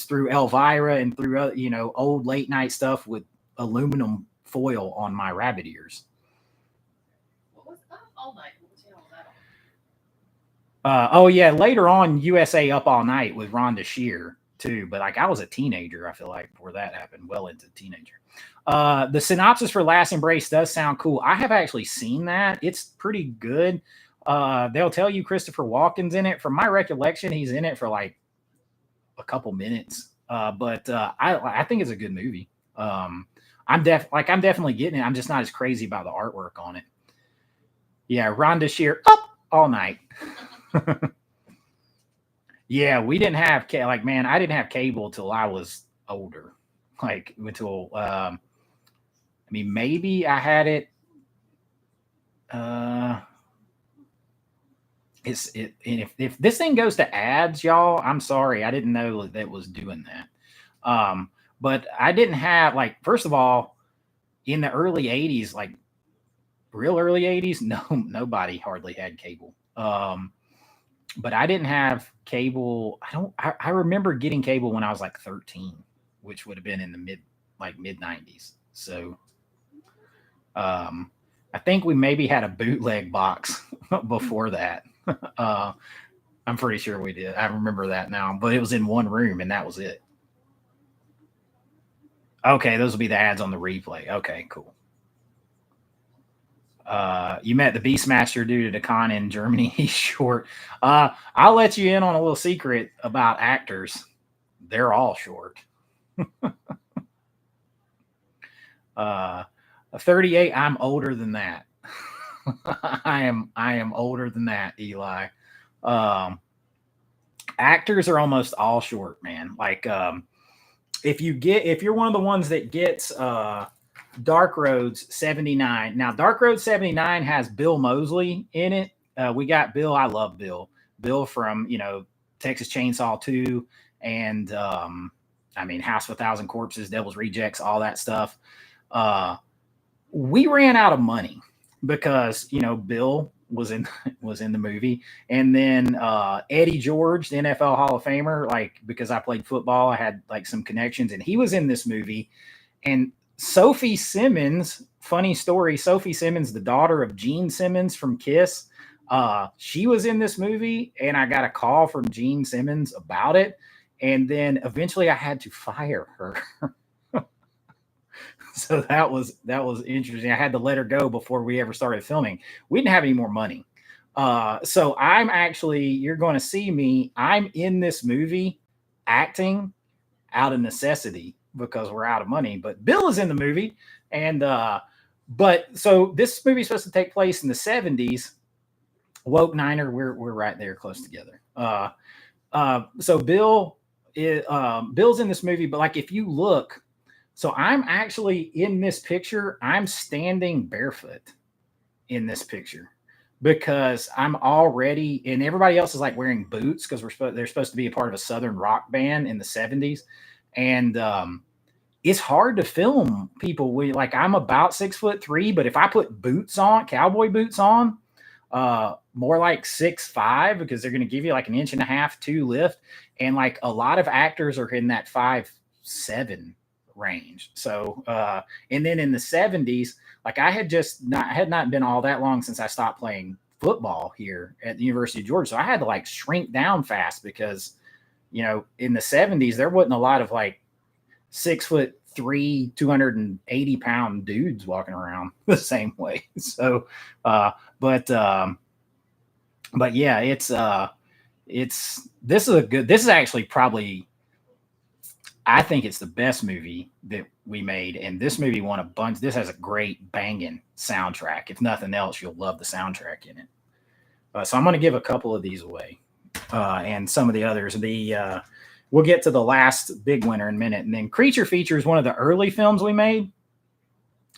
through Elvira and through old late night stuff with aluminum foil on my rabbit ears. What was Up All Night? What channel was that on? Oh yeah, later on USA Up All Night with Rhonda Shear too. But like I was a teenager, I feel like, before that happened, well into teenager. The synopsis for Last Embrace does sound cool. I have actually seen that. It's pretty good. They'll tell you Christopher Walken's in it. From my recollection, he's in it for like a couple minutes. But I think it's a good movie. I'm definitely getting it. I'm just not as crazy about the artwork on it. Yeah, Rhonda Shear, Up All Night. Yeah, we didn't have like, man, I didn't have cable till I was older. Like until I mean, maybe I had it. If this thing goes to ads, y'all, I'm sorry, I didn't know that was doing that. But I didn't have, like, first of all, in the early 80s, like real early 80s, nobody hardly had cable. But I didn't have cable. I remember getting cable when I was like 13, which would have been in the mid 90s. So I think we maybe had a bootleg box before that. I'm pretty sure we did. I remember that now, but it was in one room and that was it. Okay, those will be the ads on the replay. Okay, cool. You met the Beastmaster dude at a con in Germany. He's short. I'll let you in on a little secret about actors. They're all short. 38. I'm older than that. I am older than that, Eli. Actors are almost all short, man. Like if you're one of the ones that gets Dark Roads 79. Now, Dark Roads 79 has Bill Moseley in it. We got Bill. I love Bill. Bill from Texas Chainsaw 2 and I mean House of a Thousand Corpses, Devil's Rejects, all that stuff. We ran out of money because Bill was in the movie, and then Eddie George, the NFL Hall of Famer, like because I played football, I had like some connections, and he was in this movie. And Sophie Simmons, funny story, Sophie Simmons, the daughter of Gene Simmons from Kiss, she was in this movie, and I got a call from Gene Simmons about it, and then eventually I had to fire her. So that was interesting. I had to let her go before we ever started filming. We didn't have any more money. So I'm actually, you're going to see me, I'm in this movie acting out of necessity because we're out of money. But Bill is in the movie, and but so this movie is supposed to take place in the 70s. Woke Niner, we're right there close together. So Bill is Bill's in this movie, but like if you look, so I'm actually in this picture. I'm standing barefoot in this picture because I'm already, and everybody else is like wearing boots because they're supposed to be a part of a Southern rock band in the 70s, and it's hard to film people with, like, I'm about 6'3", but if I put boots on, cowboy boots on, more like 6'5", because they're going to give you like 1.5 inches, 2 lift. And like a lot of actors are in that 5'7" range. So, and then in the 70s, like I had not been all that long since I stopped playing football here at the University of Georgia. So I had to like shrink down fast because, you know, in the 70s, there wasn't a lot of like 6'3", 280-pound dudes walking around the same way. So, but yeah, this is actually probably, I think it's the best movie that we made. And this movie won a bunch. This has a great banging soundtrack. If nothing else, you'll love the soundtrack in it. So I'm going to give a couple of these away, and some of the others. We'll get to the last big winner in a minute. And then Creature Feature is one of the early films we made.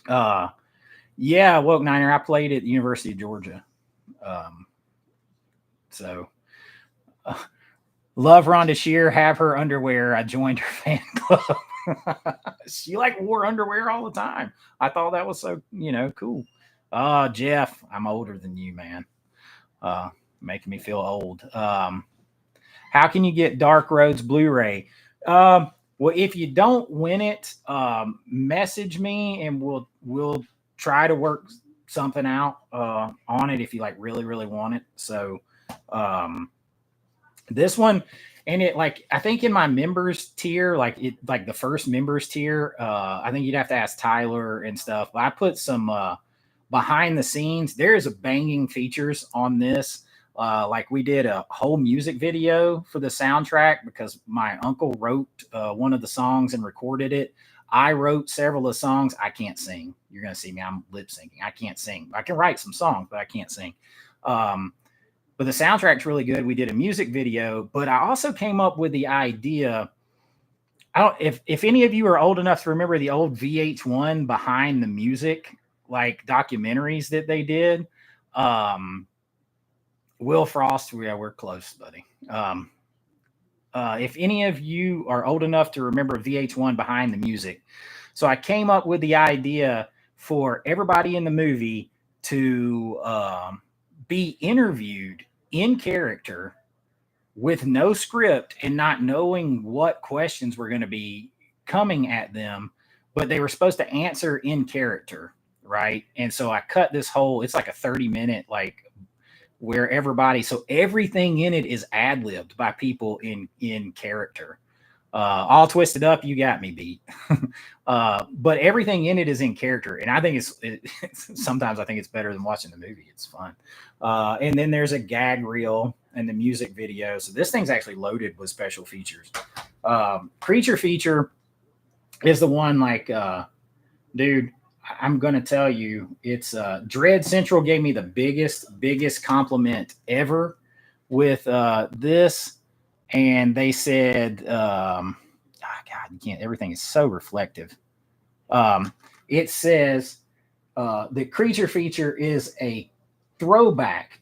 Yeah, Woke Niner, I played at the University of Georgia. Love Rhonda Shear, have her underwear. I joined her fan club. She like wore underwear all the time. I thought that was so, cool. Jeff, I'm older than you, man. Making me feel old. How can you get Dark Roads Blu-ray? Well, if you don't win it, message me and we'll try to work something out on it if you like really, really want it. So this one, and it like I think in my members tier, like the first members tier, I think you'd have to ask Tyler and stuff. But I put some behind the scenes. There's a banging features on this. Like we did a whole music video for the soundtrack because my uncle wrote one of the songs and recorded it. I wrote several of the songs. I can't sing. You're going to see me. I'm lip syncing. I can't sing. I can write some songs, but I can't sing. But the soundtrack's really good. We did a music video, but I also came up with the idea. If any of you are old enough to remember the old VH1 behind the music, like documentaries that they did. Will Frost, we're close, buddy. If any of you are old enough to remember VH1 behind the music. So I came up with the idea for everybody in the movie to be interviewed in character with no script and not knowing what questions were going to be coming at them, but they were supposed to answer in character, right? And so I cut this whole, it's like a 30-minute, like, where so everything in it is ad-libbed by people in character. All twisted up, you got me beat. But everything in it is in character, and I think sometimes I think it's better than watching the movie. It's fun. And then there's a gag reel and the music video. So this thing's actually loaded with special features. Creature Feature is the one, like, dude, I'm going to tell you, it's Dread Central gave me the biggest compliment ever with this. And they said, God, you can't, everything is so reflective. It says the Creature Feature is a throwback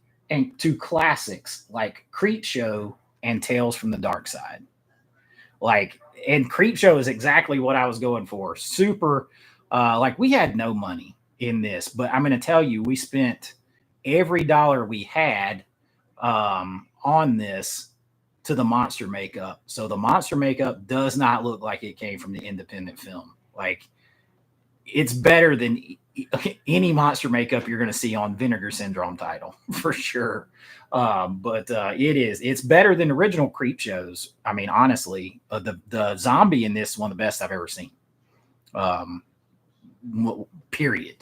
to classics like Creepshow and Tales from the Dark Side. Like, and Creepshow is exactly what I was going for. Super, like, we had no money in this, but I'm going to tell you, we spent every dollar we had on this to the monster makeup. So the monster makeup does not look like it came from the independent film. Like, it's better than any monster makeup you're going to see on Vinegar Syndrome title, for sure. But it's better than original Creepshows. I mean, honestly, the zombie in this is one of the best I've ever seen. Period.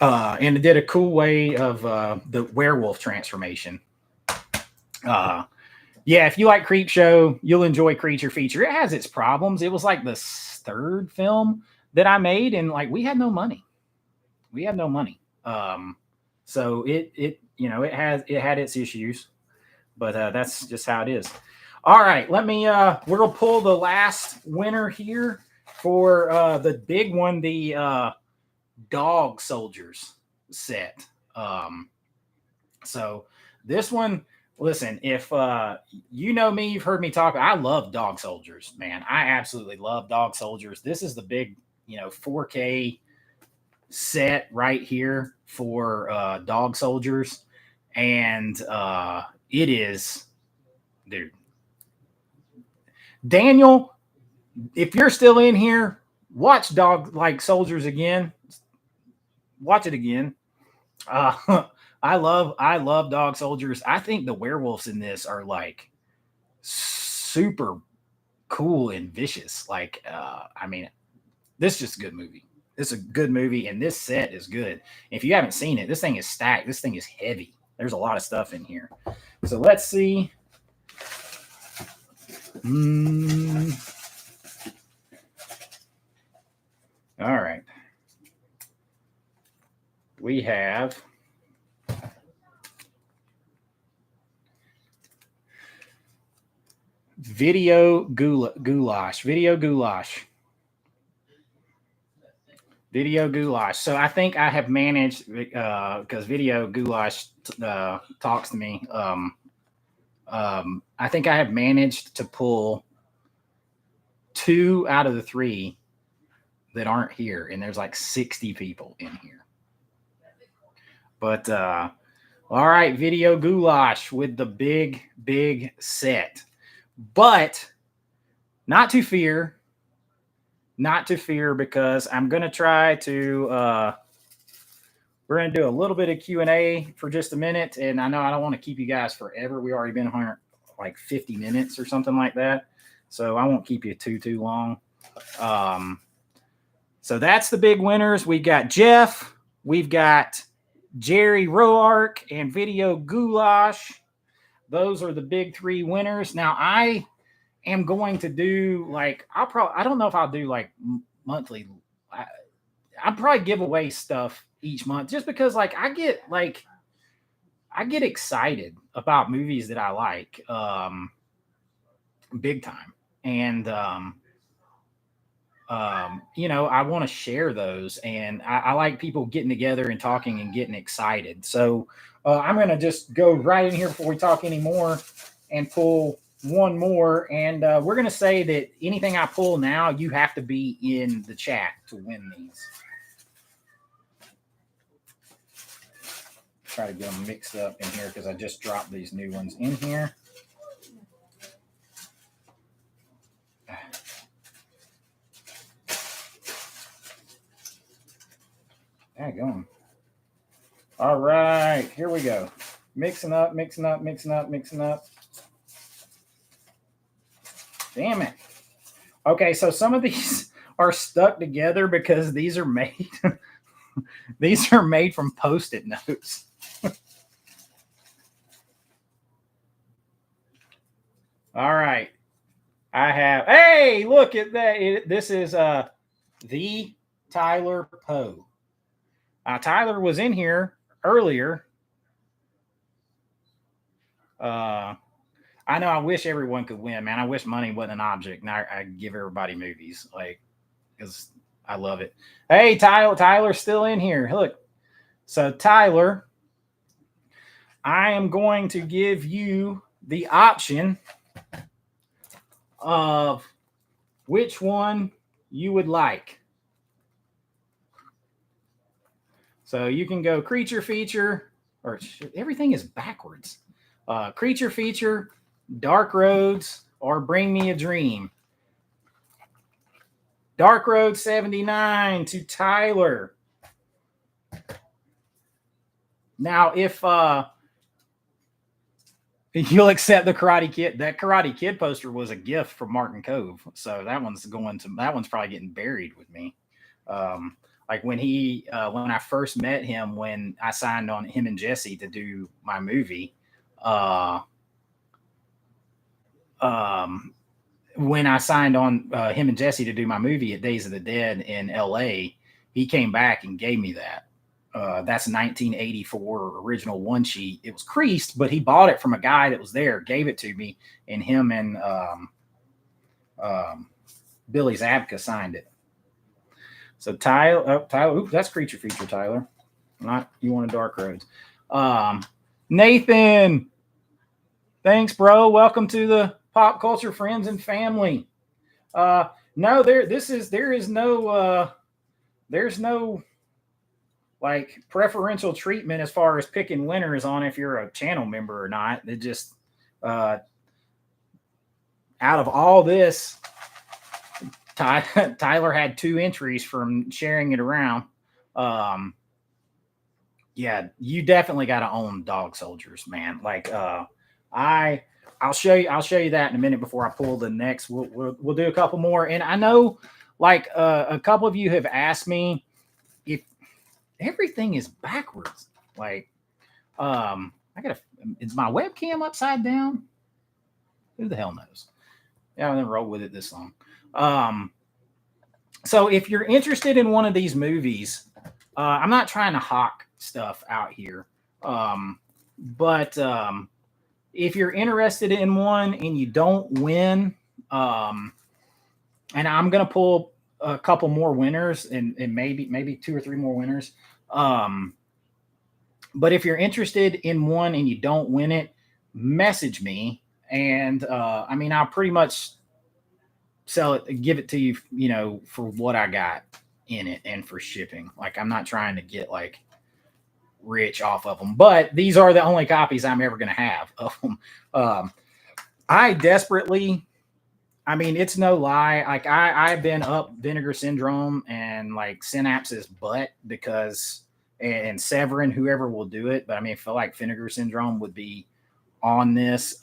And it did a cool way of the werewolf transformation. Yeah, if you like Creepshow, you'll enjoy Creature Feature. It has its problems. It was like the third film that I made, and like we had no money. We had no money. So it had its issues, but that's just how it is. All right, we're gonna pull the last winner here for the big one, the Dog Soldiers set. So this one, listen, if you know me, you've heard me talk. I love Dog Soldiers, man. I absolutely love Dog Soldiers. This is the big, 4K set right here for Dog Soldiers, and it is, dude. Daniel, if you're still in here, watch Dog Like Soldiers again. Watch it again. I love Dog Soldiers. I think the werewolves in this are like super cool and vicious. Like, I mean, this is just a good movie. This is a good movie, and this set is good. If you haven't seen it, this thing is stacked. This thing is heavy. There's a lot of stuff in here. So let's see. All right. We have Video Goulash. Video Goulash. So I think I have managed, because Video Goulash talks to me. I think I have managed to pull 2 out of the 3 that aren't here, and there's like 60 people in here. But all right, Video Goulash with the big set. But not to fear, because I'm going to try to we're going to do a little bit of Q&A for just a minute, and I know I don't want to keep you guys forever. We already been on like 50 minutes or something like that, so I won't keep you too long. So that's the big winners. We've got Jeff, we've got Jerry Roark, and Video Goulash. Those are the big 3 winners. Now I am going to do like, I don't know if I'll do like monthly. I'll probably give away stuff each month, just because like I get excited about movies that I like, big time. And, I want to share those, and I like people getting together and talking and getting excited. So I'm going to just go right in here before we talk anymore and pull one more. And we're going to say that anything I pull now, you have to be in the chat to win these. Try to get them mixed up in here because I just dropped these new ones in here. Daggone. All right, here we go. Mixing up. Damn it. Okay, so some of these are stuck together because these are made these are made from Post-it notes. All right. Hey, look at that. This is the Tyler Poe. Tyler was in here earlier. I know I wish everyone could win, man. I wish money wasn't an object, and I give everybody movies, like, because I love it. Hey, Tyler's still in here. Look. So, Tyler, I am going to give you the option of which one you would like. So you can go Creature Feature, or everything is backwards. Creature Feature, Dark Roads, or Bring Me a Dream. Dark Road 79 to Tyler. Now, if you'll accept the Karate Kid, that Karate Kid poster was a gift from Martin Cove, so that one's probably getting buried with me. Like when I first met him, when I signed on him and Jesse to do my movie, when I signed on him and Jesse to do my movie at Days of the Dead in LA, he came back and gave me that. That's 1984 original one sheet. It was creased, but he bought it from a guy that was there, gave it to me, and him and Billy Zabka signed it. So Tyler, oops, that's Creature Feature, Tyler. Not You Want a Dark Roads. Nathan, thanks, bro. Welcome to the Pop Culture Friends and Family. No, there's no like preferential treatment as far as picking winners on if you're a channel member or not. It just out of all this, Tyler had 2 entries from sharing it around. Yeah, you definitely got to own Dog Soldiers, man. Like I'll show you that in a minute before I pull the next. We'll do a couple more, and I know like a couple of you have asked me if everything is backwards. Like is my webcam upside down? Who the hell knows? Yeah, I'm gonna roll with it this long. So if you're interested in one of these movies, I'm not trying to hawk stuff out here, but if you're interested in one and you don't win, and I'm gonna pull a couple more winners and maybe 2 or 3 more winners. But if you're interested in one and you don't win it, message me, and I mean I'll pretty much sell it, give it to you, you know, for what I got in it and for shipping. Like I'm not trying to get like rich off of them, but these are the only copies I'm ever going to have of them. I desperately, I mean, it's no lie. Like I've been up Vinegar Syndrome and like Synapse's butt because, and Severin, whoever will do it. But I mean, I feel like Vinegar Syndrome would be on this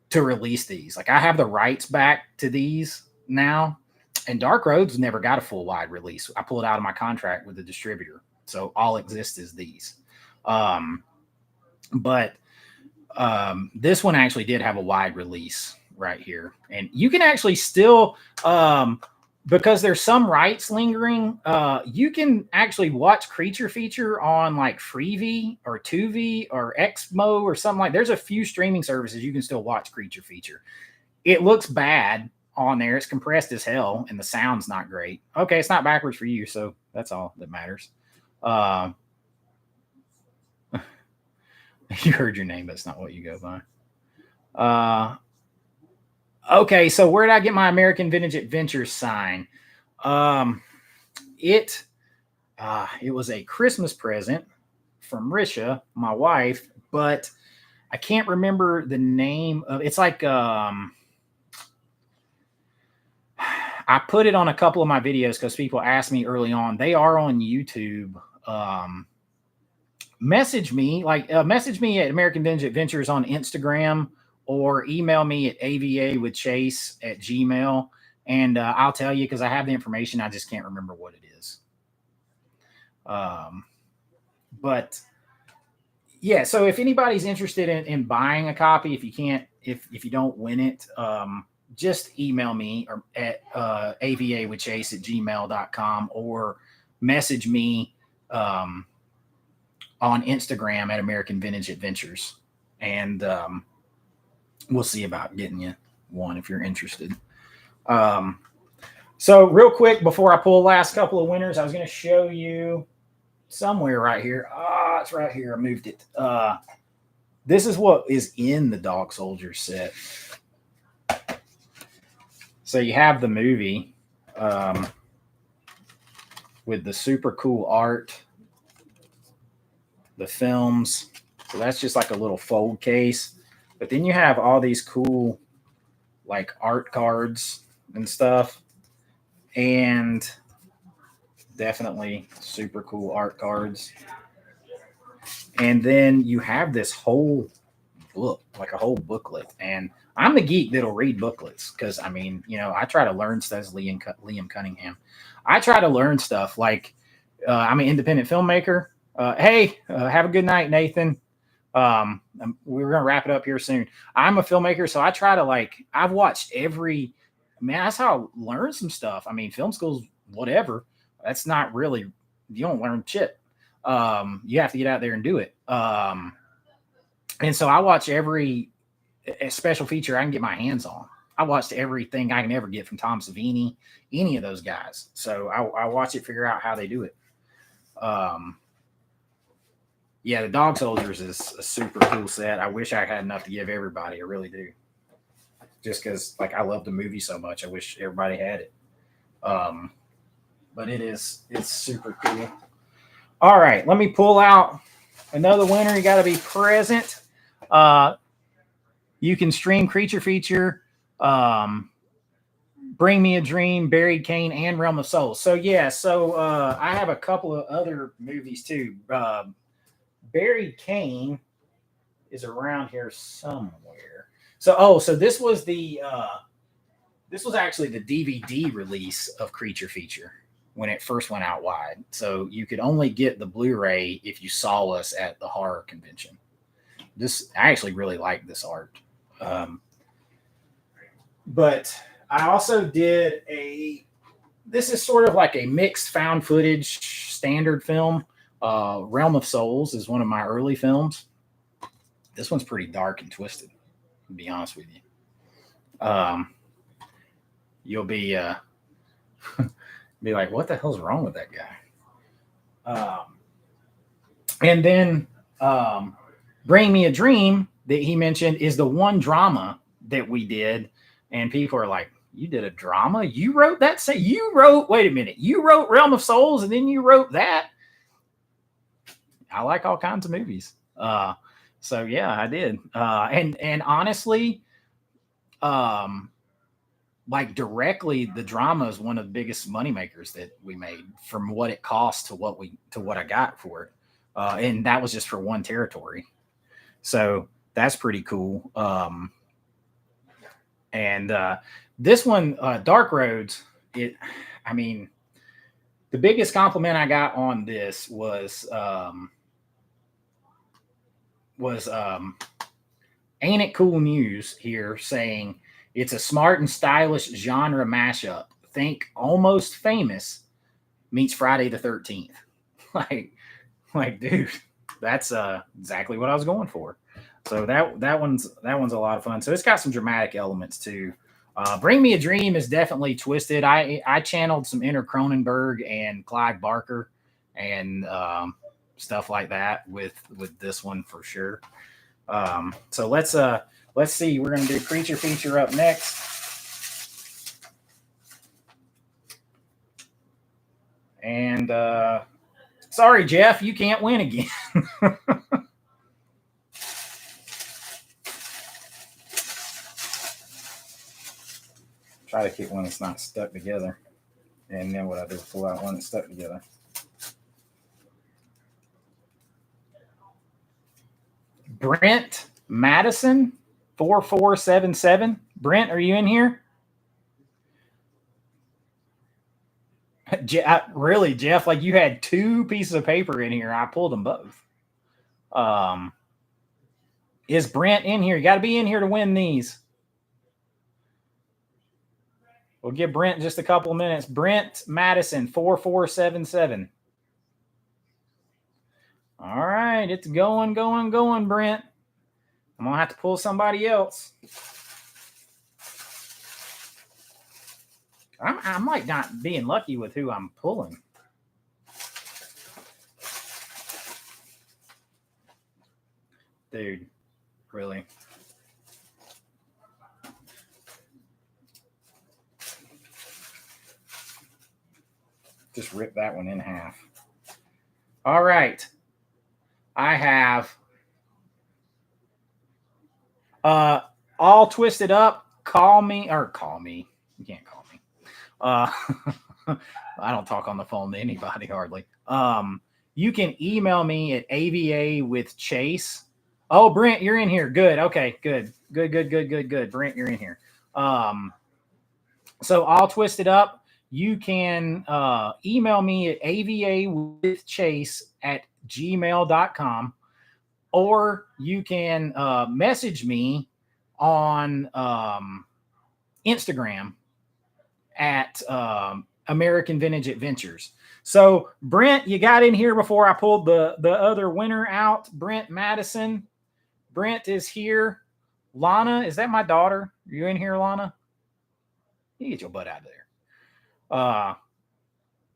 to release these. Like I have the rights back to these now, and Dark Roads never got a full wide release. I pulled out of my contract with the distributor. So all exists is these. But this one actually did have a wide release right here. And you can actually still, because there's some rights lingering, you can actually watch Creature Feature on like Freevee or Tubi or Xmo or something like. There's a few streaming services you can still watch Creature Feature. It looks bad on there. It's compressed as hell and the sound's not great. Okay, it's not backwards for you, so that's all that matters. You heard your name, but it's not what you go by. Okay, so where did I get my American Vintage Adventures sign? It was a Christmas present from Risha, my wife, but I can't remember the name of. It's like I put it on a couple of my videos because people asked me early on. They are on YouTube. Message me at American Vintage Adventures on Instagram or email me at avawithchase@gmail.com, and I'll tell you because I have the information. I just can't remember what it is. But yeah, so if anybody's interested in buying a copy, if you don't win it, just email me or at avawithchase@gmail.com or message me on Instagram at American Vintage Adventures, and we'll see about getting you one if you're interested. So real quick before I pull the last couple of winners, I was going to show you somewhere right here. It's right here. I moved it. This is what is in the Dog Soldier set. So you have the movie with the super cool art, the films. So that's just like a little fold case. But then you have all these cool like art cards and stuff. And definitely super cool art cards. And then you have this whole book, like a whole booklet. And I'm the geek that'll read booklets because, I mean, you know, I try to learn stuff as Liam Cunningham. I try to learn stuff like I'm an independent filmmaker. Hey, have a good night, Nathan. We're gonna wrap it up here soon. I'm a filmmaker, so I try to I've watched every. Man, that's how I learn some stuff. I mean, film school's whatever. That's not really, you don't learn shit. You have to get out there and do it. And so I watch every special feature I can get my hands on. I watched everything I can ever get from Tom Savini, any of those guys. So I watch it, figure out how they do it. Yeah, the Dog Soldiers is a super cool set. I wish I had enough to give everybody. I really do. Just because, I love the movie so much, I wish everybody had it. But it's super cool. All right, let me pull out another winner. You got to be present. You can stream Creature Feature, Bring Me a Dream, Buried Cane, and Realm of Souls. So yeah, I have a couple of other movies too. Buried Cane is around here somewhere. So this was actually the DVD release of Creature Feature when it first went out wide. So you could only get the Blu-ray if you saw us at the horror convention. I actually really like this art. But I also did this is sort of like a mixed found footage standard film. Realm of Souls is one of my early films. This one's pretty dark and twisted, to be honest with you. You'll be be like, what the hell's wrong with that guy? And then Bring Me a Dream that he mentioned is the one drama that we did, and people are like, you did a drama? You wrote that? Wait a minute, you wrote Realm of Souls and then you wrote that? I like all kinds of movies. So yeah, I did. And honestly, directly, the drama is one of the biggest moneymakers that we made from what it cost to what I got for it. And that was just for one territory. So that's pretty cool. And this one, Dark Roads, the biggest compliment I got on this was Ain't It Cool News here saying it's a smart and stylish genre mashup. Think Almost Famous meets Friday the 13th. Dude, that's exactly what I was going for. So that one's a lot of fun. So it's got some dramatic elements too. Bring Me a Dream is definitely twisted. I channeled some inner Cronenberg and Clive Barker and stuff like that with this one for sure. So let's see. We're gonna do Creature Feature up next. And sorry, Jeff, you can't win again. Try to keep one that's not stuck together. And then what I do is pull out one that's stuck together. Brent Madison 4477. Brent, are you in here? Really, Jeff? You had two pieces of paper in here. I pulled them both. Is Brent in here? You got to be in here to win these. We'll give Brent just a couple of minutes. Brent Madison 4477. All right, it's going, Brent. I'm going to have to pull somebody else. I'm not being lucky with who I'm pulling. Dude, really? Just rip that one in half. All right. I have All Twisted Up. Call me. You can't call me. I don't talk on the phone to anybody hardly. You can email me at AVA with Chase. Oh, Brent, you're in here. Good. Okay, good. Brent, you're in here. So All Twisted Up. You can email me at avawithchase@gmail.com. or you can message me on Instagram at American Vintage Adventures. So Brent, you got in here before I pulled the other winner out. Brent Madison. Brent is here. Lana, is that my daughter? Are you in here, Lana? You get your butt out of there.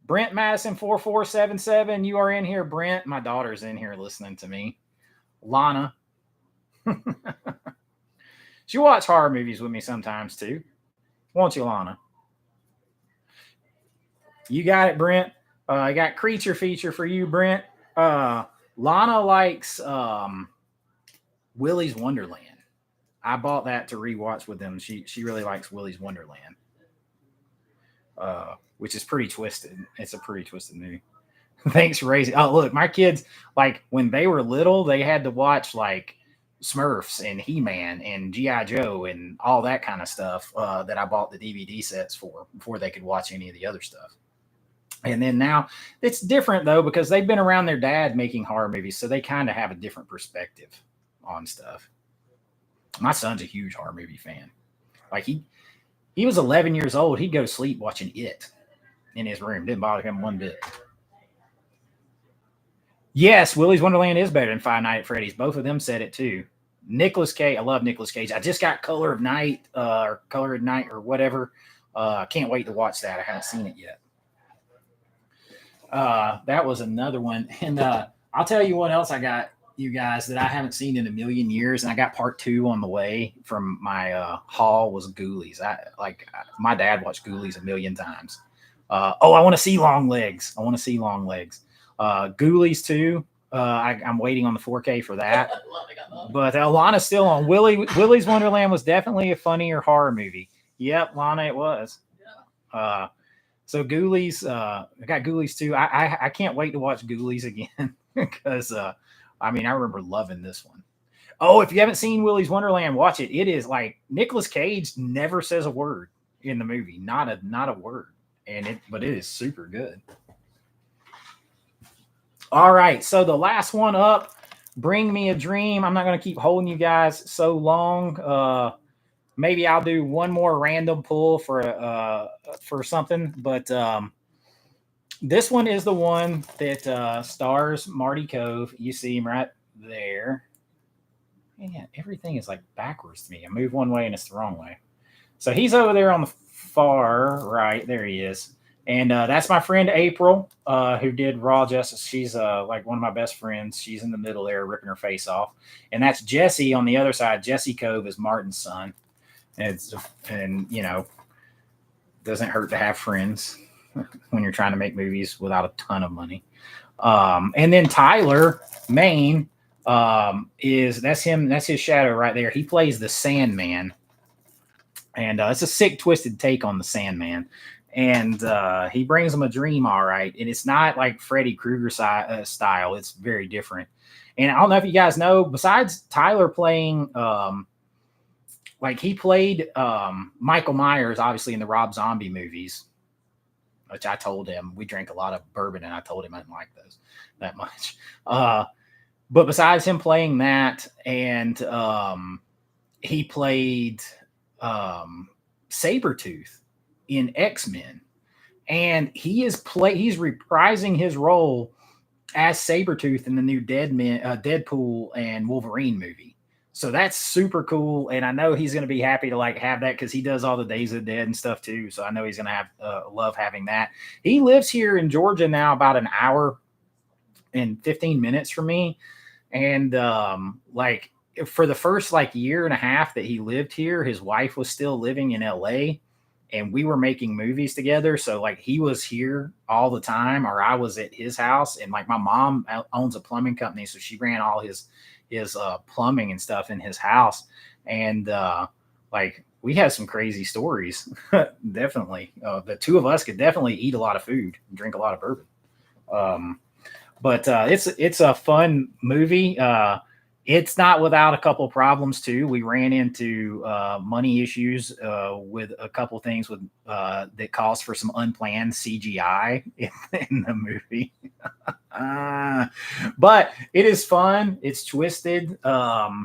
Brent Madison 4477. You are in here, Brent. My daughter's in here listening to me. Lana. She watch horror movies with me sometimes too. Won't you, Lana? You got it, Brent. I got creature feature for you, Brent. Lana likes Willy's Wonderland. I bought that to rewatch with them. She really likes Willy's Wonderland, which is pretty twisted. It's a pretty twisted movie. Thanks for raising. Oh, look, my kids, like when they were little, they had to watch like Smurfs and He-Man and G.I. Joe and all that kind of stuff that I bought the DVD sets for before they could watch any of the other stuff. And then now it's different though, because they've been around their dad making horror movies. So they kind of have a different perspective on stuff. My son's a huge horror movie fan. Like he was 11 years old. He'd go to sleep watching It in his room. Didn't bother him one bit. Yes, Willy's Wonderland is better than Five Nights at Freddy's. Both of them said it too. Nicolas Cage. I love Nicolas Cage. I just got Color of Night or Color of Night or whatever. Can't wait to watch that. I haven't seen it yet. That was another one. And I'll tell you what else I got, you guys, that I haven't seen in a million years. And I got part 2 on the way from my haul was Ghoulies. My dad watched Ghoulies a million times. I want to see Long Legs. Ghoulies 2. I'm waiting on the 4K for that. But Lana's still on. Willy's Wonderland was definitely a funnier horror movie. Yep, Lana, it was. So Ghoulies, I got Ghoulies 2. I can't wait to watch Ghoulies again because I remember loving this one. Oh, if you haven't seen Willy's Wonderland, watch it. It is like Nicolas Cage never says a word in the movie, not a word, but it is super good. All right, so the last one up, Bring Me a Dream. I'm not going to keep holding you guys so long. Maybe I'll do one more random pull for something, but this one is the one that stars Marty Cove. You see him right there. Man, everything is like backwards to me. I move one way and it's the wrong way. So he's over there on the far right. There he is. And that's my friend April, who did Raw Justice. She's like one of my best friends. She's in the middle there ripping her face off. And that's Jesse on the other side. Jesse Cove is Martin's son. And doesn't hurt to have friends when you're trying to make movies without a ton of money. And then Tyler Maine that's him. That's his shadow right there. He plays the Sandman. And it's a sick, twisted take on the Sandman. And he brings them a dream, all right. And it's not like Freddy Krueger style. It's very different. And I don't know if you guys know, besides Tyler playing, he played Michael Myers, obviously, in the Rob Zombie movies, which I told him. We drank a lot of bourbon, and I told him I didn't like those that much. But besides him playing that, and he played Sabretooth in X-Men, and he's reprising his role as Sabretooth in the new Deadpool and Wolverine movie. So that's super cool, and I know he's going to be happy to have that because he does all the Days of the Dead and stuff too. So I know he's going to have love having that. He lives here in Georgia now, about an hour and 15 minutes from me, and for the first year and a half that he lived here, his wife was still living in LA. And we were making movies together. So he was here all the time, or I was at his house. And my mom owns a plumbing company. So she ran all his plumbing and stuff in his house. And we had some crazy stories. Definitely. The two of us could definitely eat a lot of food and drink a lot of bourbon. But it's a fun movie. It's not without a couple of problems too. We ran into money issues with a couple of things that caused for some unplanned CGI in the movie. But it is fun. It's twisted. I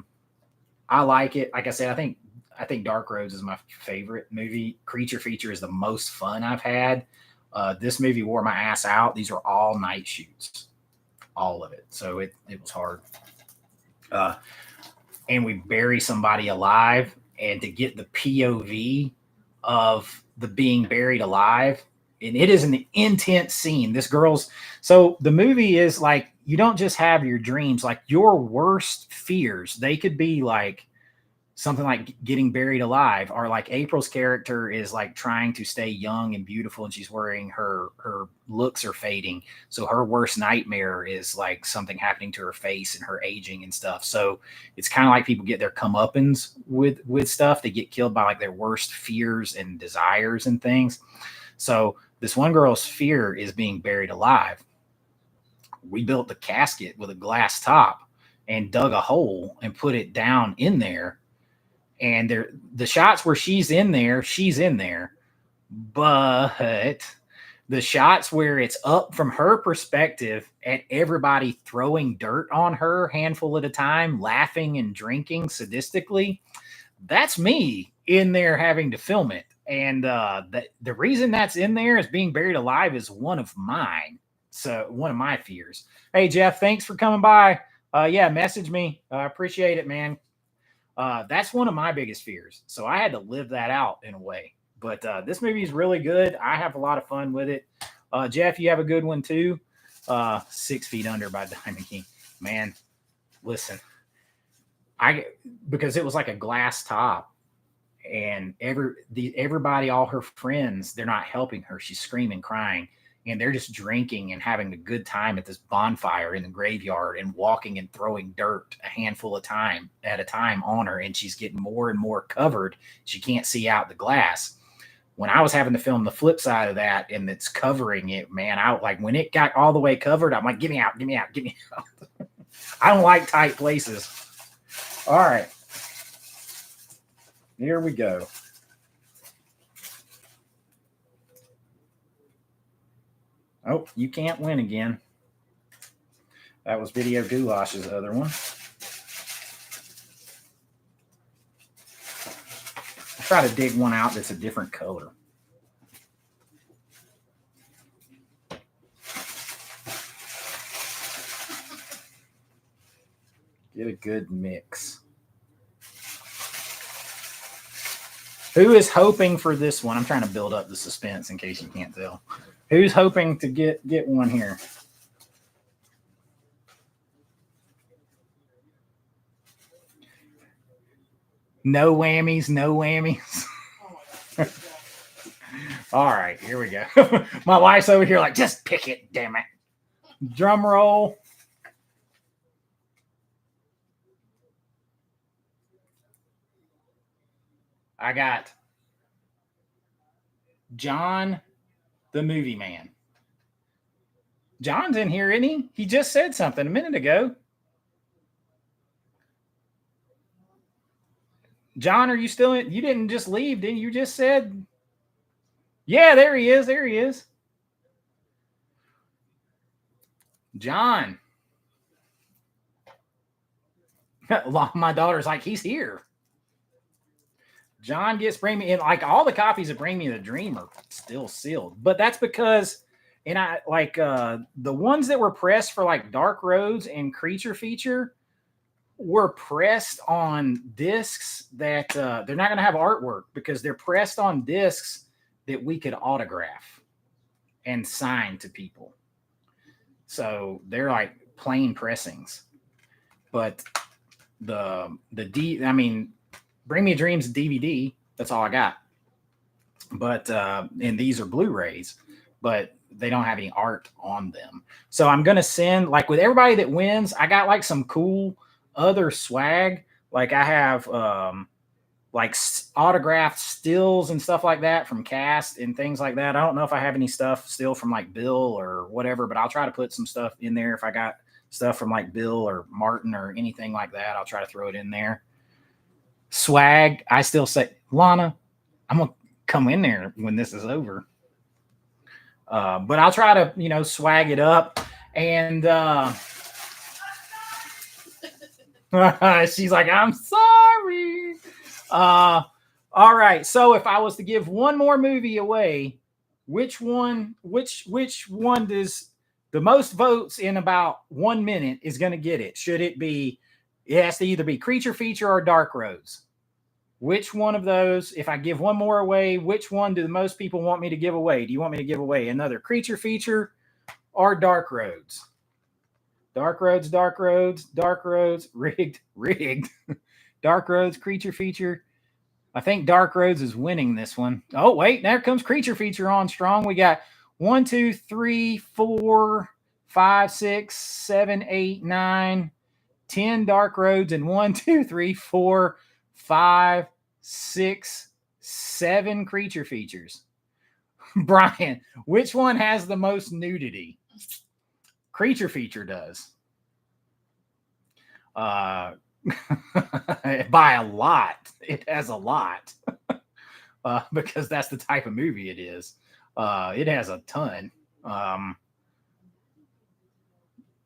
like it. Like I said, I think Dark Roads is my favorite movie. Creature Feature is the most fun I've had. This movie wore my ass out. These are all night shoots, all of it. So it was hard. And we bury somebody alive, and to get the POV of the being buried alive, and it is an intense scene. So the movie is like, you don't just have your dreams, like your worst fears. They could be like something like getting buried alive, or like April's character is like trying to stay young and beautiful, and she's wearing her looks are fading. So her worst nightmare is like something happening to her face and her aging and stuff. So it's kind of like people get their comeuppance with stuff. They get killed by like their worst fears and desires and things. So this one girl's fear is being buried alive. We built the casket with a glass top and dug a hole and put it down in there. And the shots where she's in there, but the shots where it's up from her perspective at everybody throwing dirt on her handful at a time, laughing and drinking sadistically, that's me in there having to film it. And the reason that's in there is being buried alive is one of mine. So one of my fears. Hey, Jeff, thanks for coming by. Yeah, message me. I appreciate it, man. That's one of my biggest fears. So I had to live that out in a way. But this movie is really good. I have a lot of fun with it. Jeff, you have a good one too. 6 Feet Under by Diamond King. Man, listen, because it was like a glass top, and everybody, all her friends, they're not helping her. She's screaming, crying, and they're just drinking and having a good time at this bonfire in the graveyard and walking and throwing dirt a handful of time at a time on her. And she's getting more and more covered. She can't see out the glass. When I was having to film the flip side of that and it's covering it, man, like when it got all the way covered, I'm like, get me out, get me out, get me out. I don't like tight places. All right. Here we go. Oh, you can't win again. That was Video Goulash's other one. I'll try to dig one out that's a different color. Get a good mix. Who is hoping for this one? I'm trying to build up the suspense in case you can't tell. Who's hoping to get one here? No whammies, no whammies. All right, here we go. My wife's over here like, just pick it, damn it. Drum roll. I got John, the movie man. John's in here, isn't he? He just said something a minute ago. John, are you still in? You didn't just leave, didn't you? You just said, yeah, there he is. There he is. John. My daughter's like, he's here. John gets Bring Me in. Like all the copies of Bring Me the Dream are still sealed, but that's because, and I like the ones that were pressed for like Dark Roads and Creature Feature were pressed on discs that they're not going to have artwork because they're pressed on discs that we could autograph and sign to people. So they're like plain pressings, but Bring Me a Dream's DVD. That's all I got. But and these are Blu-rays, but they don't have any art on them. So I'm gonna send, like with everybody that wins, I got like some cool other swag. Like I have like autographed stills and stuff like that from Cast and things like that. I don't know if I have any stuff still from like Bill or whatever, but I'll try to put some stuff in there. If I got stuff from like Bill or Martin or anything like that, I'll try to throw it in there. Swag, I still say, Lana, I'm gonna come in there when this is over. But I'll try to, swag it up. And she's like, I'm sorry. All right. So if I was to give one more movie away, which one does the most votes in about 1 minute is going to get it? Should it be, it has to either be Creature Feature or Dark Roads. Which one of those, if I give one more away, which one do the most people want me to give away? Do you want me to give away another Creature Feature or Dark Roads? Dark Roads, Dark Roads, Dark Roads, rigged. Dark Roads, Creature Feature. I think Dark Roads is winning this one. Oh, wait, there comes Creature Feature on strong. We got 1, 2, 3, 4, 5, 6, 7, 8, 9, 10 Dark Roads, and 1, 2, 3, 4, 5, 6, 7 Creature Features. Brian, which one has the most nudity? Creature Feature does. By a lot. It has a lot. Because that's the type of movie it is. It has a ton.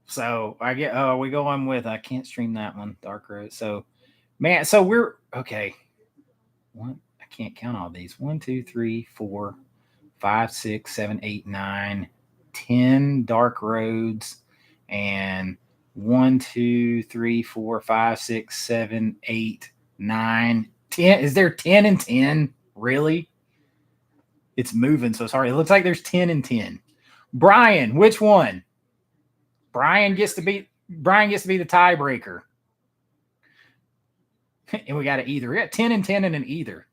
So I get, we go on with, I can't stream that one, Dark Road. So, man, so we're, okay. One, I can't count all these. 1, 2, 3, 4, 5, 6, 7, 8, 9, 10 Dark Roads, and 1, 2, 3, 4, 5, 6, 7, 8, 9, 10. Is there 10 and 10? Really? It's moving so sorry. It looks like there's 10 and 10. Brian, which one? Brian gets to be the tiebreaker. And we got an either. We got 10 and 10 and an either.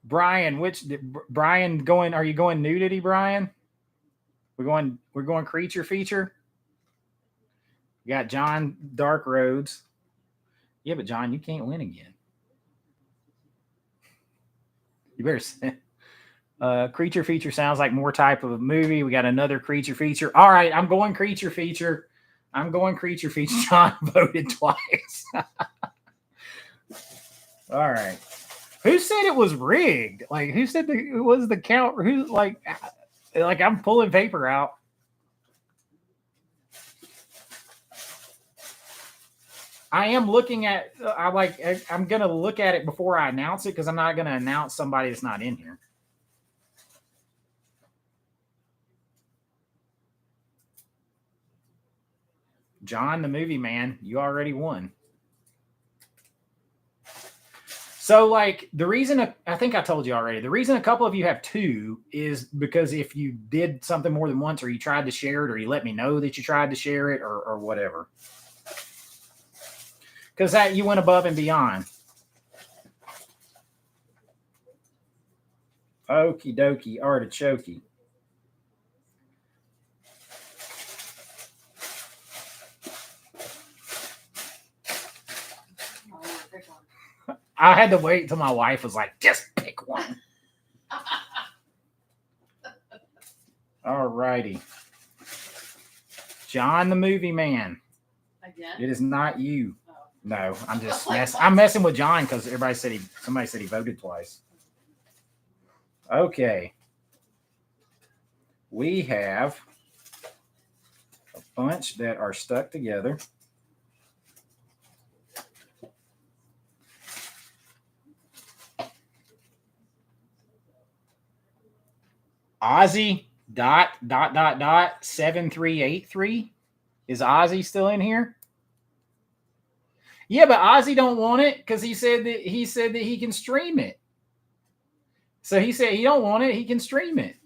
Brian, are you going nudity, Brian? We're going Creature Feature. We got John, Dark Roads. Yeah, but John, you can't win again. You better say. Creature Feature sounds like more type of a movie. We got another Creature Feature. All right, I'm going Creature Feature. John voted twice. All right. Who said it was rigged? Like, who said it was the count? Who, like I'm pulling paper out. I am looking at, I'm going to look at it before I announce it, because I'm not going to announce somebody that's not in here. John, the movie man, you already won. So, like, the reason, I think I told you already, the reason a couple of you have 2 is because if you did something more than once, or you tried to share it, or you let me know that you tried to share it, or whatever. Because that you went above and beyond. Okie dokie, artichoke. I had to wait until my wife was like, just pick one. All righty. John, the movie man. Again? It is not you. Oh. No, I'm just I'm messing with John because somebody said he voted twice. Okay. We have a bunch that are stuck together. Ozzy ... 7383. Is Ozzy still in here? Yeah, but Ozzy don't want it because he said that he can stream it. So he said he don't want it. He can stream it.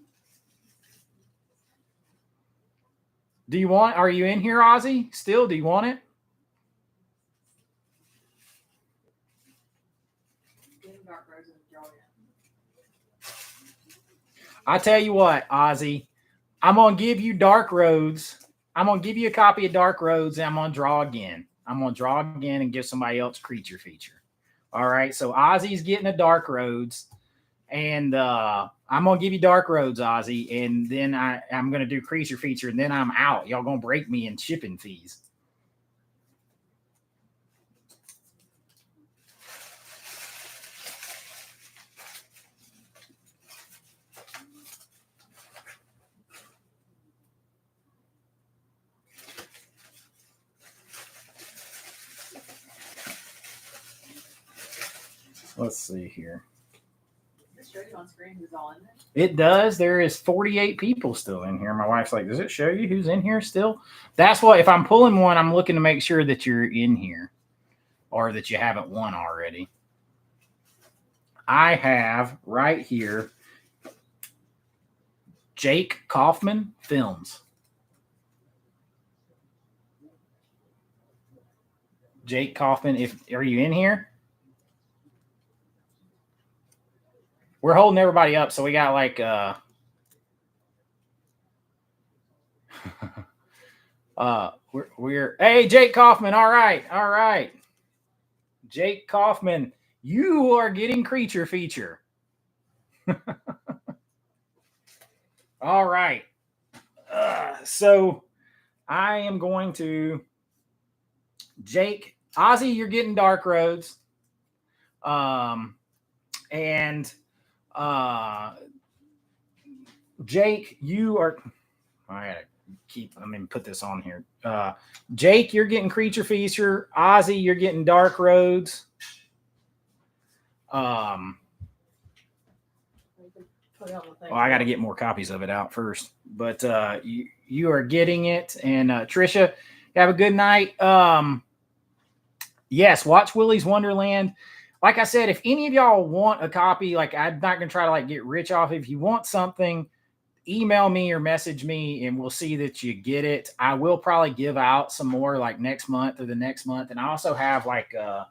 Are you in here, Ozzy? Still, do you want it? I tell you what, Ozzy, I'm going to give you Dark Roads. I'm going to give you a copy of Dark Roads, and I'm going to draw again. And give somebody else Creature Feature. All right, so Ozzy's getting a Dark Roads, and I'm going to give you Dark Roads, Ozzy, and then I'm going to do Creature Feature, and then I'm out. Y'all going to break me in shipping fees. Let's see here. Does it show you on screen who's all in there? It does. There is 48 people still in here. My wife's like, does it show you who's in here still? That's what, if I'm pulling one, I'm looking to make sure that you're in here or that you haven't won already. I have right here Jake Kaufman Films. Jake Kaufman, are you in here? We're holding everybody up, so we got like we're hey, Jake Kaufman, all right. Jake Kaufman, you are getting creature feature. All right. So I am going to Jake, Ozzy, you're getting Dark Roads. And Jake, you are, I gotta put this on here. Jake, you're getting creature feature. Ozzy, you're getting Dark Roads. Well, I got to get more copies of it out first, but you are getting it. And Trisha, have a good night. Yes, watch Willy's Wonderland. Like I said, if any of y'all want a copy, like I'm not going to try to like get rich off. If you want something, email me or message me and we'll see that you get it. I will probably give out some more like next month or the next month. And I also have like a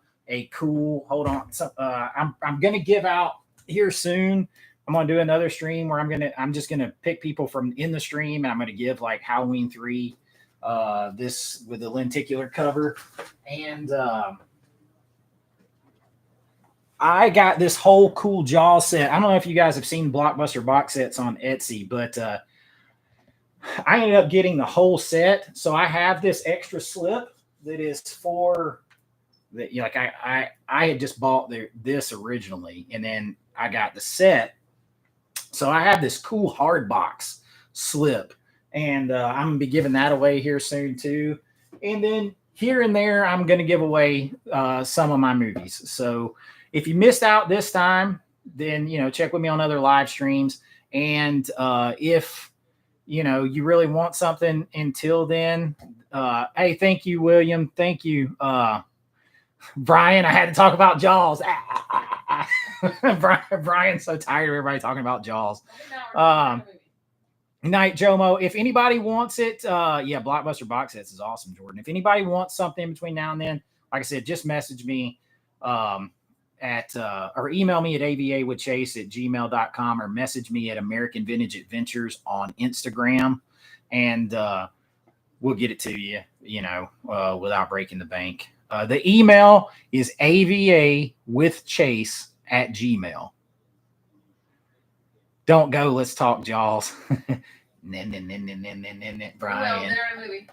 cool, hold on. So, I'm going to give out here soon. I'm going to do another stream where I'm just going to pick people from in the stream and I'm going to give like Halloween 3, this with the lenticular cover. And, I got this whole cool Jaws set. I don't know if you guys have seen Blockbuster box sets on Etsy, but I ended up getting the whole set. So I have this extra slip that is for that. Like I had just bought this originally, and then I got the set. So I have this cool hard box slip, and I'm gonna be giving that away here soon too. And then here and there, I'm gonna give away some of my movies. So if you missed out this time, then, check with me on other live streams. And if, you really want something until then, hey, thank you, William. Thank you, Brian. I had to talk about Jaws. Brian's so tired of everybody talking about Jaws. Night, Jomo. If anybody wants it, Blockbuster box sets is awesome, Jordan. If anybody wants something between now and then, like I said, just message me. Or email me at avawithchase@gmail.com or message me at American Vintage Adventures on Instagram, and we'll get it to you, without breaking the bank. The email is avawithchase@gmail. Don't go. Let's talk Jaws. Brian.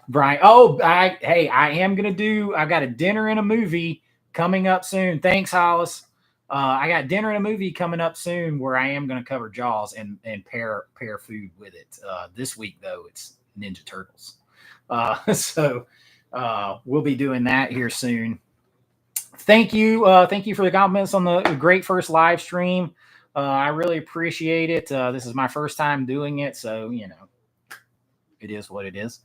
Brian. Oh, I am gonna do. I got a dinner and a movie coming up soon. Thanks, Hollis. I got dinner and a movie coming up soon where I am going to cover Jaws and pair food with it. This week, though, it's Ninja Turtles. So we'll be doing that here soon. Thank you. Thank you for the compliments on the great first live stream. I really appreciate it. This is my first time doing it. So, it is what it is.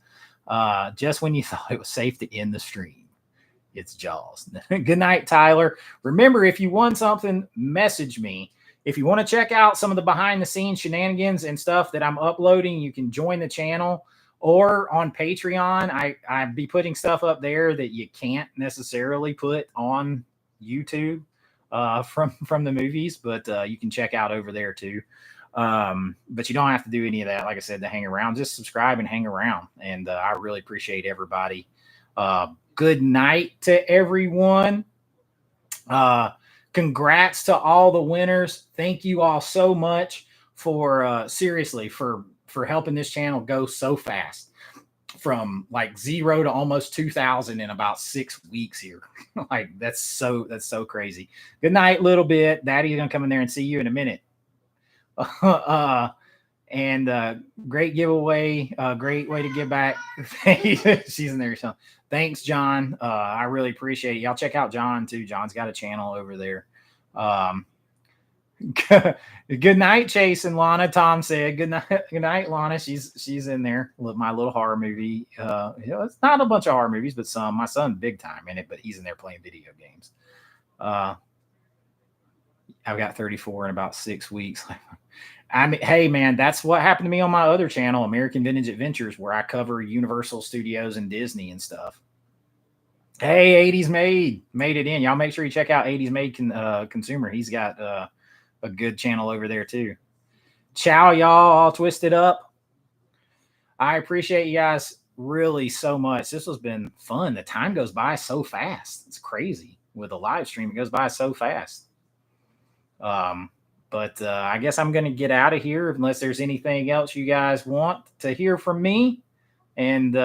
Just when you thought it was safe to end the stream, it's Jaws. Good night, Tyler. Remember, if you want something, message me. If you want to check out some of the behind the scenes shenanigans and stuff that I'm uploading, you can join the channel or on Patreon. I be putting stuff up there that you can't necessarily put on YouTube from the movies, but you can check out over there too. But you don't have to do any of that, like I said, to hang around. Just subscribe and hang around. And I really appreciate everybody. Good night to everyone. Congrats to all the winners. Thank you all so much for seriously for helping this channel go so fast from like 0 to almost 2,000 in about 6 weeks here. Like that's so crazy. Good night, little bit. Daddy's gonna come in there and see you in a minute. And great giveaway, great way to give back. She's in there. So thanks, John. I really appreciate it. Y'all check out John too. John's got a channel over there. Good night, Chase and Lana. Tom said, "Good night, good night, Lana." She's in there. My little horror movie. It's not a bunch of horror movies, but some. My son big time in it, but he's in there playing video games. I've got 34 in about 6 weeks. I mean, hey man, that's what happened to me on my other channel, American Vintage Adventures, where I cover Universal Studios and Disney and stuff. Hey, 80s Made made it in. Y'all make sure you check out 80s Made Consumer. He's got a good channel over there too. Ciao, y'all, all twisted up. I appreciate you guys really so much. This has been fun. The time goes by so fast. It's crazy with a live stream. It goes by so fast. But I guess I'm going to get out of here unless there's anything else you guys want to hear from me. And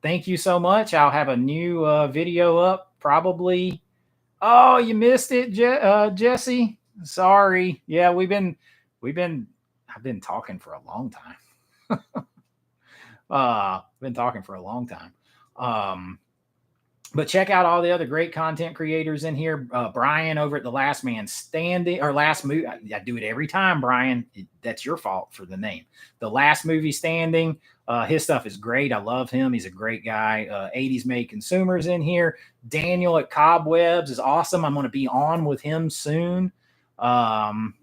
thank you so much. I'll have a new video up probably. Oh, you missed it, Jesse. Sorry. Yeah, I've been talking for a long time. Been talking for a long time. But check out all the other great content creators in here. Brian over at The Last Man Standing, or Last Movie. I do it every time, Brian. That's your fault for the name. The Last Movie Standing. His stuff is great. I love him. He's a great guy. 80s Made Consumers in here. Daniel at Cobwebs is awesome. I'm going to be on with him soon. And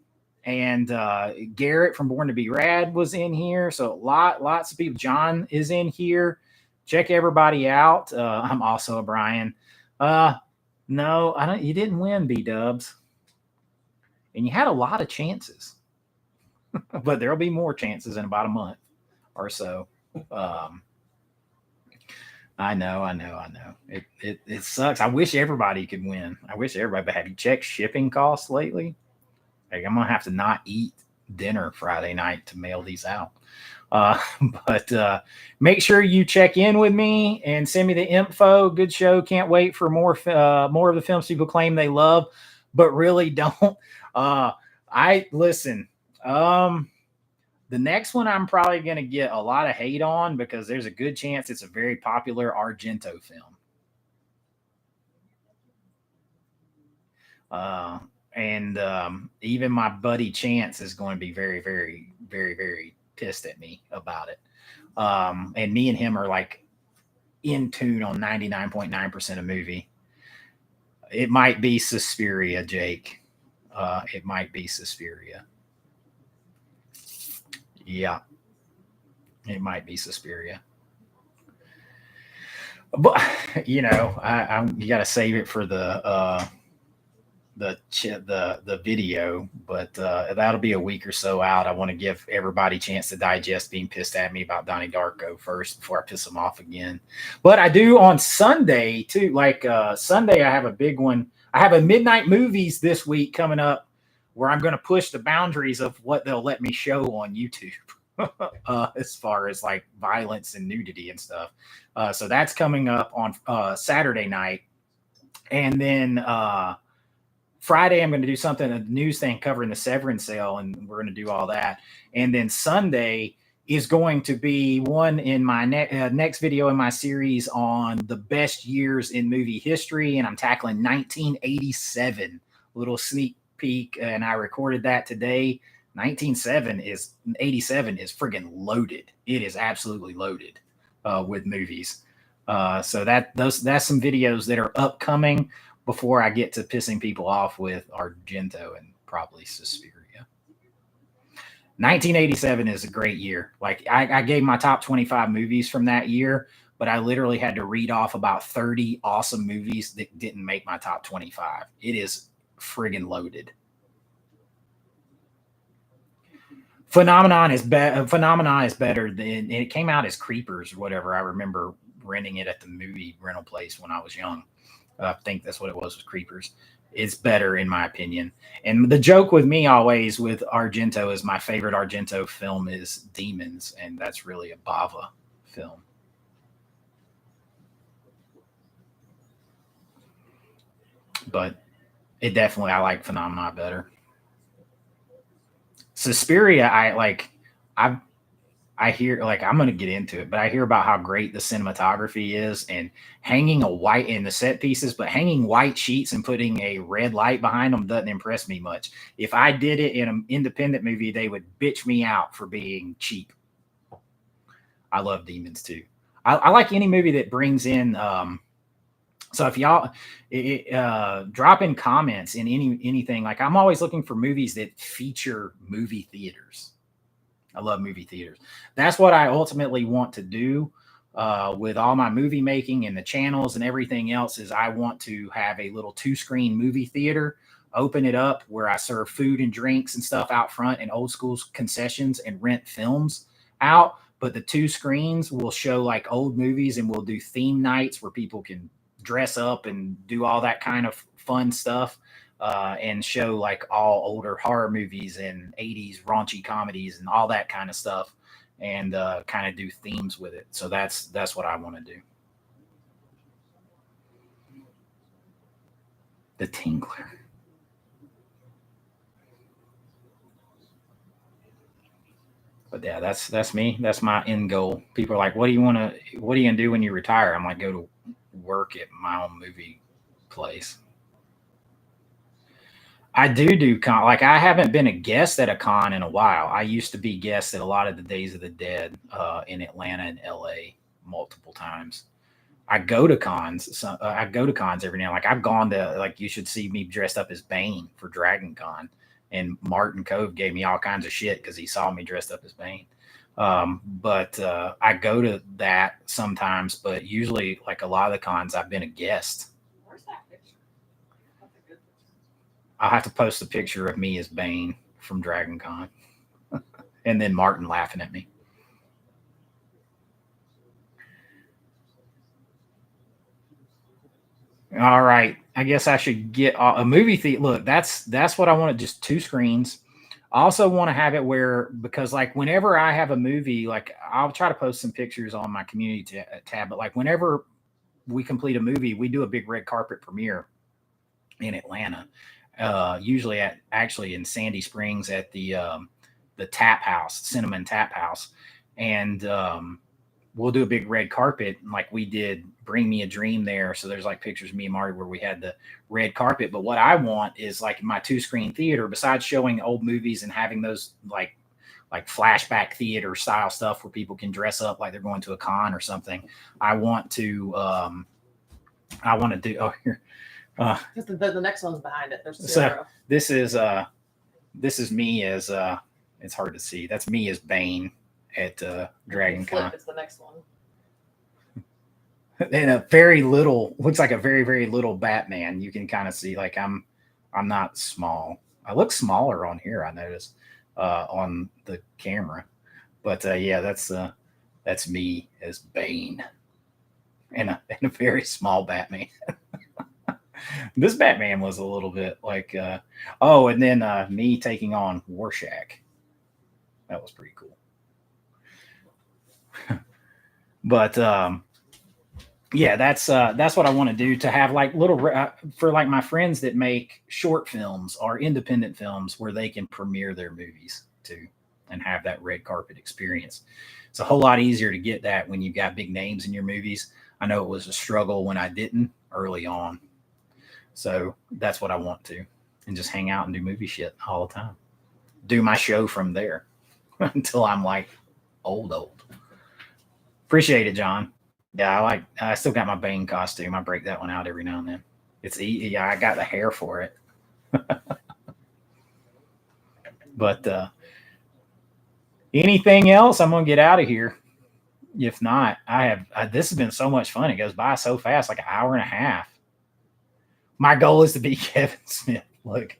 Garrett from Born to Be Rad was in here. So lots of people. John is in here. Check everybody out. I'm also a Brian. No, I don't. You didn't win, B-dubs. And you had a lot of chances. But there'll be more chances in about a month or so. I know. It sucks. I wish everybody could win. I wish everybody. But have you checked shipping costs lately? Like, I'm gonna have to not eat dinner Friday night to mail these out. But make sure you check in with me and send me the info. Good show. Can't wait for more of the films people claim they love, but really don't. I listen. The next one I'm probably going to get a lot of hate on because there's a good chance it's a very popular Argento film. And even my buddy Chance is going to be very, very, very, very pissed at me about it. And me and him are like in tune on 99.9% of movie. It might be Suspiria, Jake. It might be Suspiria. Yeah. It might be Suspiria. But you know, you got to save it for the video, but that'll be a week or so out. I want to give everybody a chance to digest being pissed at me about Donnie Darko first before I piss them off again. But I do on Sunday too. Like Sunday, I have a big one. I have a midnight movies this week coming up where I'm going to push the boundaries of what they'll let me show on YouTube. As far as like violence and nudity and stuff. So that's coming up on Saturday night. And then Friday, I'm going to do something, a news thing covering the Severin sale, and we're going to do all that. And then Sunday is going to be one in my next video in my series on the best years in movie history. And I'm tackling 1987, little sneak peek. And I recorded that today. 1987 is friggin' loaded. It is absolutely loaded with movies. So that's some videos that are upcoming before I get to pissing people off with Argento and probably Suspiria. 1987 is a great year. Like I gave my top 25 movies from that year, but I literally had to read off about 30 awesome movies that didn't make my top 25. It is friggin' loaded. Phenomenon is better than, and it came out as Creepers or whatever. I remember renting it at the movie rental place when I was young. I think that's what it was Creepers. It's better in my opinion. And the joke with me always with Argento is my favorite Argento film is Demons, and that's really a Bava film. But I like Phenomena better. Suspiria, I hear, like, I'm going to get into it, but I hear about how great the cinematography is and hanging a white in the set pieces, but hanging white sheets and putting a red light behind them doesn't impress me much. If I did it in an independent movie, they would bitch me out for being cheap. I love Demons too. I like any movie that brings in, so if y'all drop in comments in anything, like I'm always looking for movies that feature movie theaters. I love movie theaters. That's what I ultimately want to do with all my movie making and the channels and everything else is I want to have a little 2-screen movie theater, open it up where I serve food and drinks and stuff out front and old school concessions and rent films out. But the 2 screens will show like old movies and we'll do theme nights where people can dress up and do all that kind of fun stuff. And show like all older horror movies and 80s raunchy comedies and all that kind of stuff and kind of do themes with it. So that's what I want to do. The Tingler. But yeah, that's me. That's my end goal. People are like, what are you going to do when you retire? I'm like, go to work at my own movie place. I do con. Like I haven't been a guest at a con in a while. I used to be guest at a lot of the Days of the Dead in Atlanta and LA multiple times. I go to cons. So, I go to cons every now. Like I've gone to, like, you should see me dressed up as Bane for Dragon Con, and Martin Cove gave me all kinds of shit because he saw me dressed up as Bane. But I go to that sometimes, but usually, like a lot of the cons, I've been a guest. Where's that picture? That's a good picture. I'll have to post a picture of me as Bane from Dragon Con. And then Martin laughing at me. All right. I guess I should get a movie theater. Look, that's what I want. Just 2 screens. I also want to have it where, because like whenever I have a movie, like I'll try to post some pictures on my community tab, but like whenever we complete a movie, we do a big red carpet premiere in Atlanta. Usually actually in Sandy Springs at the Tap House, Cinnamon Tap House, and we'll do a big red carpet like we did Bring Me a Dream there. So there's like pictures of me and Marty where we had the red carpet. But what I want is like my 2-screen theater, besides showing old movies and having those like flashback theater style stuff where people can dress up like they're going to a con or something. I want to do, oh, here. The next one's behind it. There's 0. So this is me as it's hard to see. That's me as Bane at Dragon Con. It's the next one. And a very little, looks like a very, very little Batman. You can kind of see, like I'm not small. I look smaller on here, I noticed, on the camera. But yeah, that's me as Bane. And a very small Batman. This Batman was a little bit like, and then me taking on Rorschach. That was pretty cool. But yeah, that's what I want to do, to have like little for like my friends that make short films or independent films where they can premiere their movies too and have that red carpet experience. It's a whole lot easier to get that when you've got big names in your movies. I know it was a struggle when I didn't early on. So that's what I want to, and just hang out and do movie shit all the time. Do my show from there until I'm like old. Appreciate it, John. Yeah, I still got my Bane costume. I break that one out every now and then. It's easy. Yeah, I got the hair for it. But anything else? I'm gonna get out of here. If not, this has been so much fun. It goes by so fast, like an hour and a half. My goal is to be Kevin Smith. Look,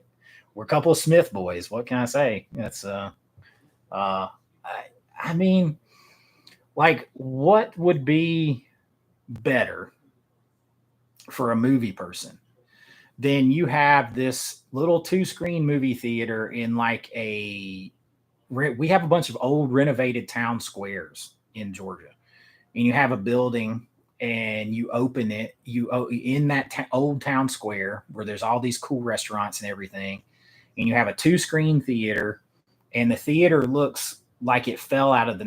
we're a couple of Smith boys. What can I say? That's I mean, like, what would be better for a movie person than you have this little 2-screen movie theater in like we have a bunch of old renovated town squares in Georgia, and you have a building and you open it, in that old town square where there's all these cool restaurants and everything, and you have a 2-screen theater, and the theater looks like it fell out of the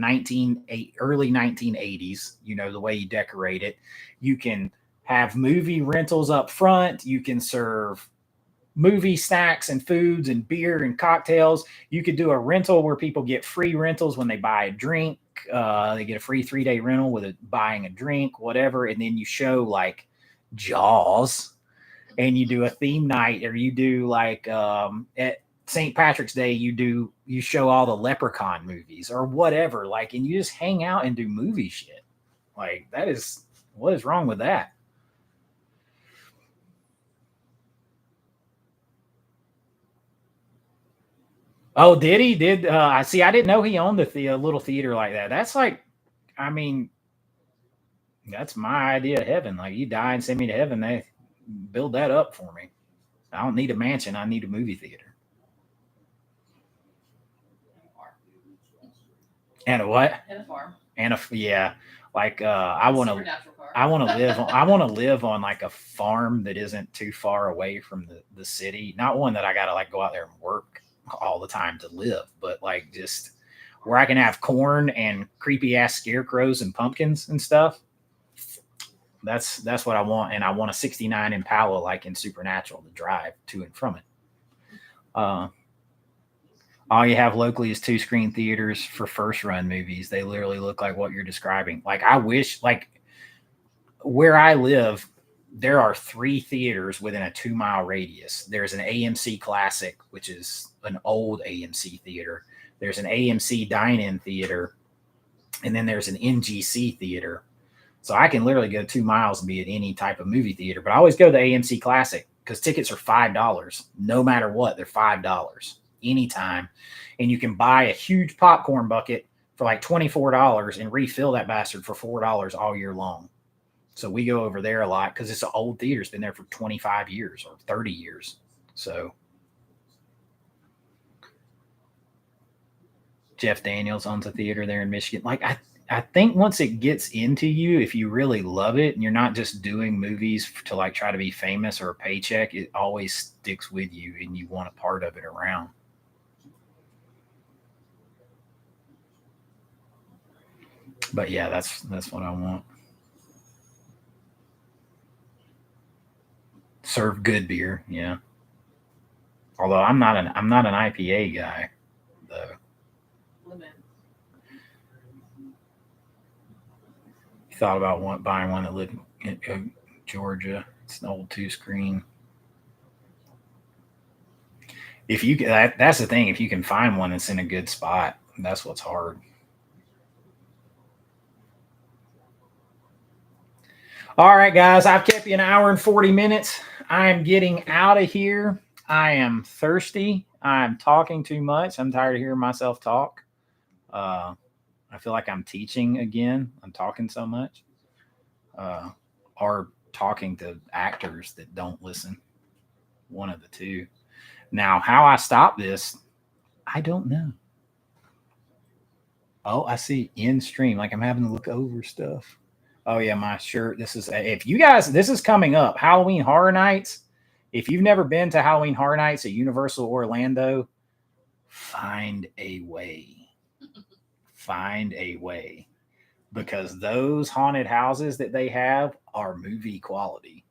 early 1980s. You know, the way you decorate it. You can have movie rentals up front. You can serve movie snacks and foods and beer and cocktails. You could do a rental where people get free rentals when they buy a drink. They get a free 3-day rental with buying a drink, whatever. And then you show like Jaws, and you do a theme night, or you do like at St. Patrick's Day, you show all the Leprechaun movies or whatever. Like, and you just hang out and do movie shit. Like, what is wrong with that? Oh, did he? I see? I didn't know he owned a little theater like that. That's like, I mean, that's my idea of heaven. Like, you die and send me to heaven, they build that up for me. I don't need a mansion. I need a movie theater. And a what? And a farm. And yeah, like I want to live on like a farm that isn't too far away from the city. Not one that I got to like go out there and work all the time to live, but like just where I can have corn and creepy ass scarecrows and pumpkins and stuff. That's what I want. And I want a 69 Impala like in Supernatural to drive to and from it. All you have locally is 2-screen theaters for first run movies. They literally look like what you're describing. Like, I wish, like, where I live, there are 3 theaters within a 2-mile radius. There's an AMC Classic, which is an old AMC theater. There's an AMC Dine-In theater. And then there's an NGC theater. So I can literally go 2 miles and be at any type of movie theater. But I always go to the AMC Classic because tickets are $5. No matter what, they're $5 anytime. And you can buy a huge popcorn bucket for like $24 and refill that bastard for $4 all year long. So we go over there a lot because it's an old theater. It's been there for 25 years or 30 years. So Jeff Daniels owns a theater there in Michigan. Like, I think once it gets into you, if you really love it and you're not just doing movies to like try to be famous or a paycheck, it always sticks with you and you want a part of it around. But yeah, that's what I want. Serve good beer, yeah. Although I'm not an IPA guy, though. Lemon. You thought about buying one that lived in Georgia. It's an old 2-screen. If you that's the thing. If you can find one that's in a good spot, that's what's hard. All right, guys, I've kept you an hour and 40 minutes. I am getting out of here. I am thirsty. I'm talking too much. I'm tired of hearing myself talk. I feel like I'm teaching again. I'm talking so much. Or talking to actors that don't listen. One of the two. Now, how I stop this, I don't know. Oh, I see in stream. Like I'm having to look over stuff. Oh yeah, my shirt. This is coming up. Halloween Horror Nights. If you've never been to Halloween Horror Nights at Universal Orlando, find a way. Find a way. Because those haunted houses that they have are movie quality.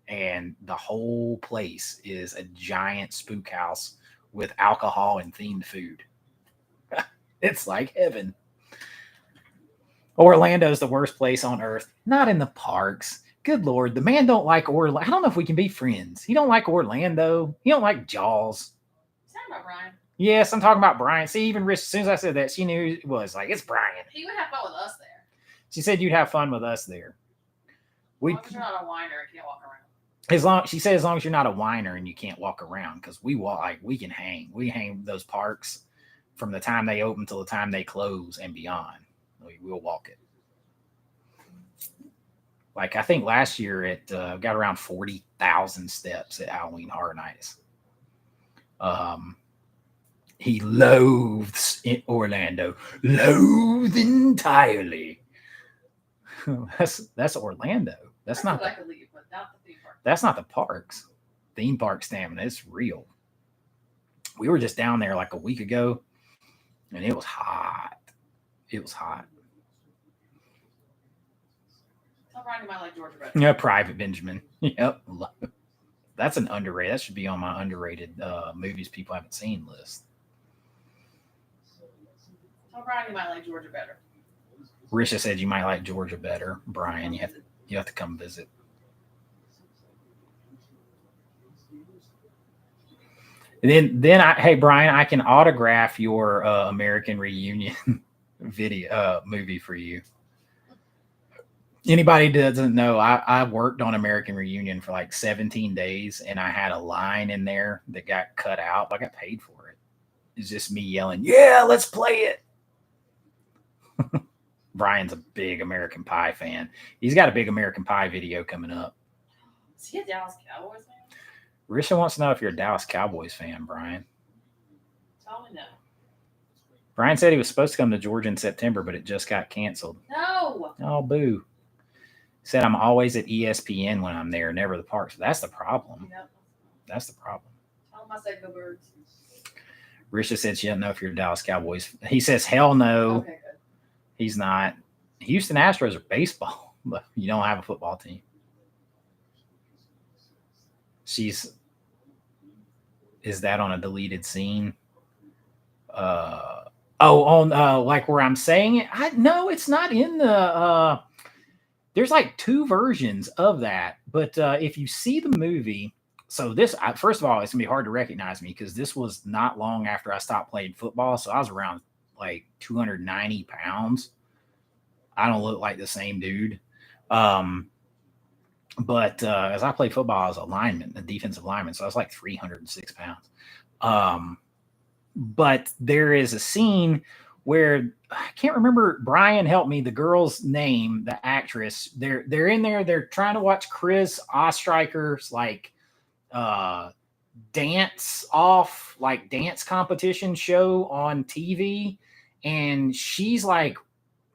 And the whole place is a giant spook house with alcohol and themed food. It's like heaven. Orlando's the worst place on earth. Not in the parks. Good Lord, the man don't like Orlando. I don't know if we can be friends. He don't like Orlando. He don't like Jaws. Is that about Brian? Yes, I'm talking about Brian. See, even Rich, as soon as I said that, she knew it was like, it's Brian. He would have fun with us there. She said you'd have fun with us there. As long as you're not a whiner and can't walk around. She said as long as you're not a whiner and you can't walk around, because we can hang. We hang those parks from the time they open till the time they close and beyond. We'll walk it. Like I think last year it got around 40,000 steps at Halloween Horror Nights. He loathes in Orlando. Loathes entirely. That's Orlando. That's not the theme park. That's not the parks. Theme park stamina. It's real. We were just down there like a week ago, and it was hot. It was hot. Tell Brian you might like Georgia better. Yeah, Private Benjamin. Yep. That's an underrated. That should be on my underrated movies people haven't seen list. Tell Brian you might like Georgia better. Risha said you might like Georgia better. Brian, you have to come visit. And then hey Brian, I can autograph your American Reunion video movie for you. Anybody doesn't know, I worked on American Reunion for like 17 days, and I had a line in there that got cut out. I got paid for it. It's just me yelling, "Yeah, let's play it." Brian's a big American Pie fan. He's got a big American Pie video coming up. Is he a Dallas Cowboys fan? Risha wants to know if you're a Dallas Cowboys fan, Brian. Tell me no. Brian said he was supposed to come to Georgia in September, but it just got canceled. No. Oh, boo. Said I'm always at ESPN when I'm there, never the parks. That's the problem. Yep. That's the problem. Tell him I said go Birds. Risha said she doesn't know if you're a Dallas Cowboys. He says, hell no. Okay, good. He's not. Houston Astros are baseball, but you don't have a football team. Is that on a deleted scene? On like where I'm saying it? No, it's not in the, there's like two versions of that. But if you see the movie, so this, first of all, it's gonna be hard to recognize me because this was not long after I stopped playing football. So I was around like 290 pounds. I don't look like the same dude. But as I played football, I was a defensive lineman. So I was like 306 pounds. But there is a scene where I can't remember, Brian helped me, the girl's name, the actress. They're in there, they're trying to watch Chris Ostreicher's like dance competition show on TV, and she's like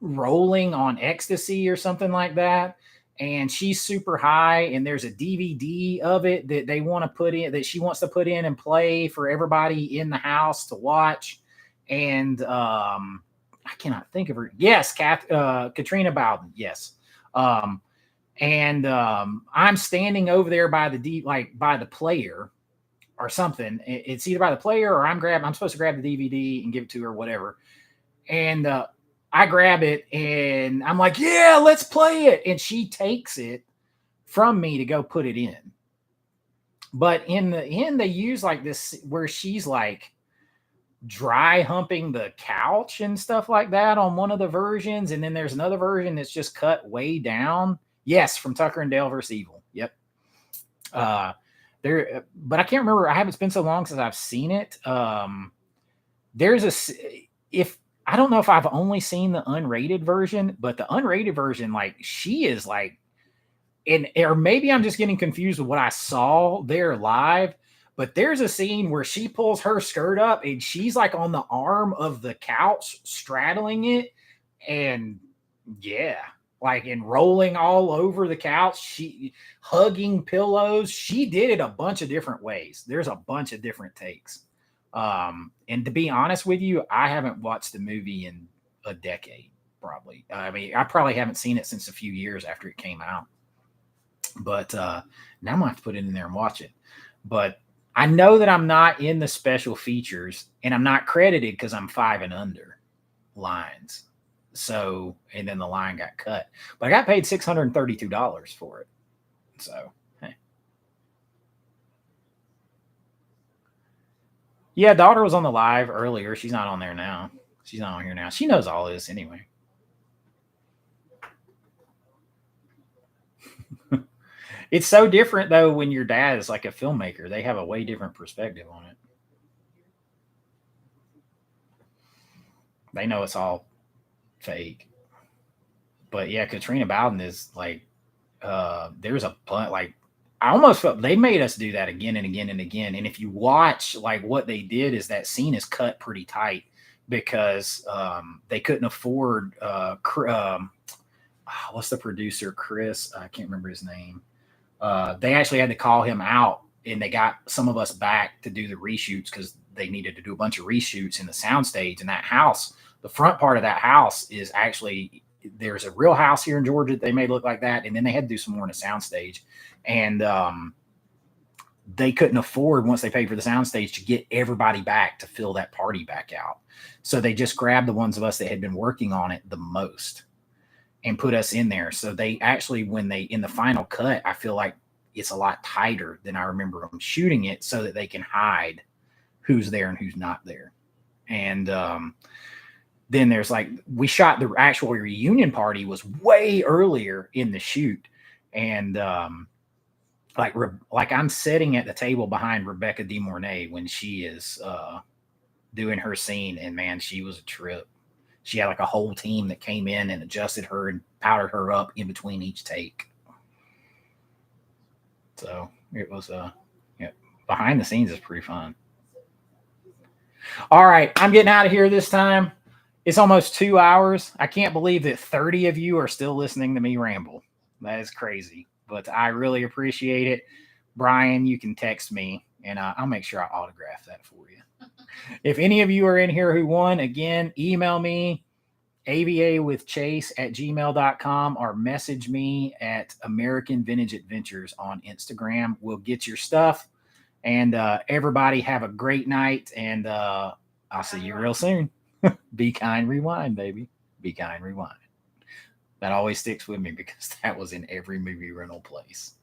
rolling on ecstasy or something like that, and she's super high, and there's a DVD of it that they want to put in, that she wants to put in and play for everybody in the house to watch. And I cannot think of her. Yes, Katrina Bowden. Yes. And I'm standing over there by by the player or something. It's either by the player or I'm supposed to grab the DVD and give it to her, whatever. And I grab it and I'm like, yeah, let's play it. And she takes it from me to go put it in. But in the end, they use like this where she's like dry humping the couch and stuff like that on one of the versions. And then there's another version that's just cut way down. Yes, from Tucker and Dale versus Evil. Yep. But I can't remember. I haven't been so long since I've seen it. I don't know if I've only seen the unrated version, but the unrated version, like she is like, or maybe I'm just getting confused with what I saw there live, but there's a scene where she pulls her skirt up and she's like on the arm of the couch straddling it. And yeah, like, and rolling all over the couch, she hugging pillows. She did it a bunch of different ways. There's a bunch of different takes. And to be honest with you, I haven't watched the movie in a decade, probably. I mean, I probably haven't seen it since a few years after it came out. But now I'm gonna have to put it in there and watch it. But I know that I'm not in the special features, and I'm not credited because I'm 5 and under lines. So, and then the line got cut. But I got paid $632 for it. So, hey. Yeah, daughter was on the live earlier. She's not on there now. She's not on here now. She knows all this anyway. It's so different, though, when your dad is like a filmmaker. They have a way different perspective on it. They know it's all fake. But yeah, Katrina Bowden is like, there's a bunch, like, I almost felt they made us do that again and again and again. And if you watch, like, what they did is that scene is cut pretty tight because they couldn't afford, what's the producer? Chris, I can't remember his name. They actually had to call him out, and they got some of us back to do the reshoots because they needed to do a bunch of reshoots in the soundstage, and that house the front part of that house is actually, there's a real house here in Georgia that they made look like that. And then they had to do some more in a soundstage. And they couldn't afford, once they paid for the soundstage, to get everybody back to fill that party back out. So they just grabbed the ones of us that had been working on it the most and put us in there. So they actually, when they, in the final cut, I feel like it's a lot tighter than I remember them shooting it, so that they can hide who's there and who's not there. And then there's like, we shot the actual reunion party was way earlier in the shoot. And like I'm sitting at the table behind Rebecca De Mornay when she is doing her scene, and man, she was a trip. She had like a whole team that came in and adjusted her and powdered her up in between each take. So it was yeah, behind the scenes is pretty fun. All right, I'm getting out of here this time. It's almost 2 hours. I can't believe that 30 of you are still listening to me ramble. That is crazy, but I really appreciate it. Brian, you can text me, and I'll make sure I autograph that for you. If any of you are in here who won, again, email me, avawithchase@gmail.com, or message me at American Vintage Adventures on Instagram. We'll get your stuff. And everybody have a great night, and I'll see you real soon. Be kind, rewind, baby. Be kind, rewind. That always sticks with me because that was in every movie rental place.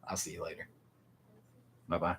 I'll see you later. Bye-bye.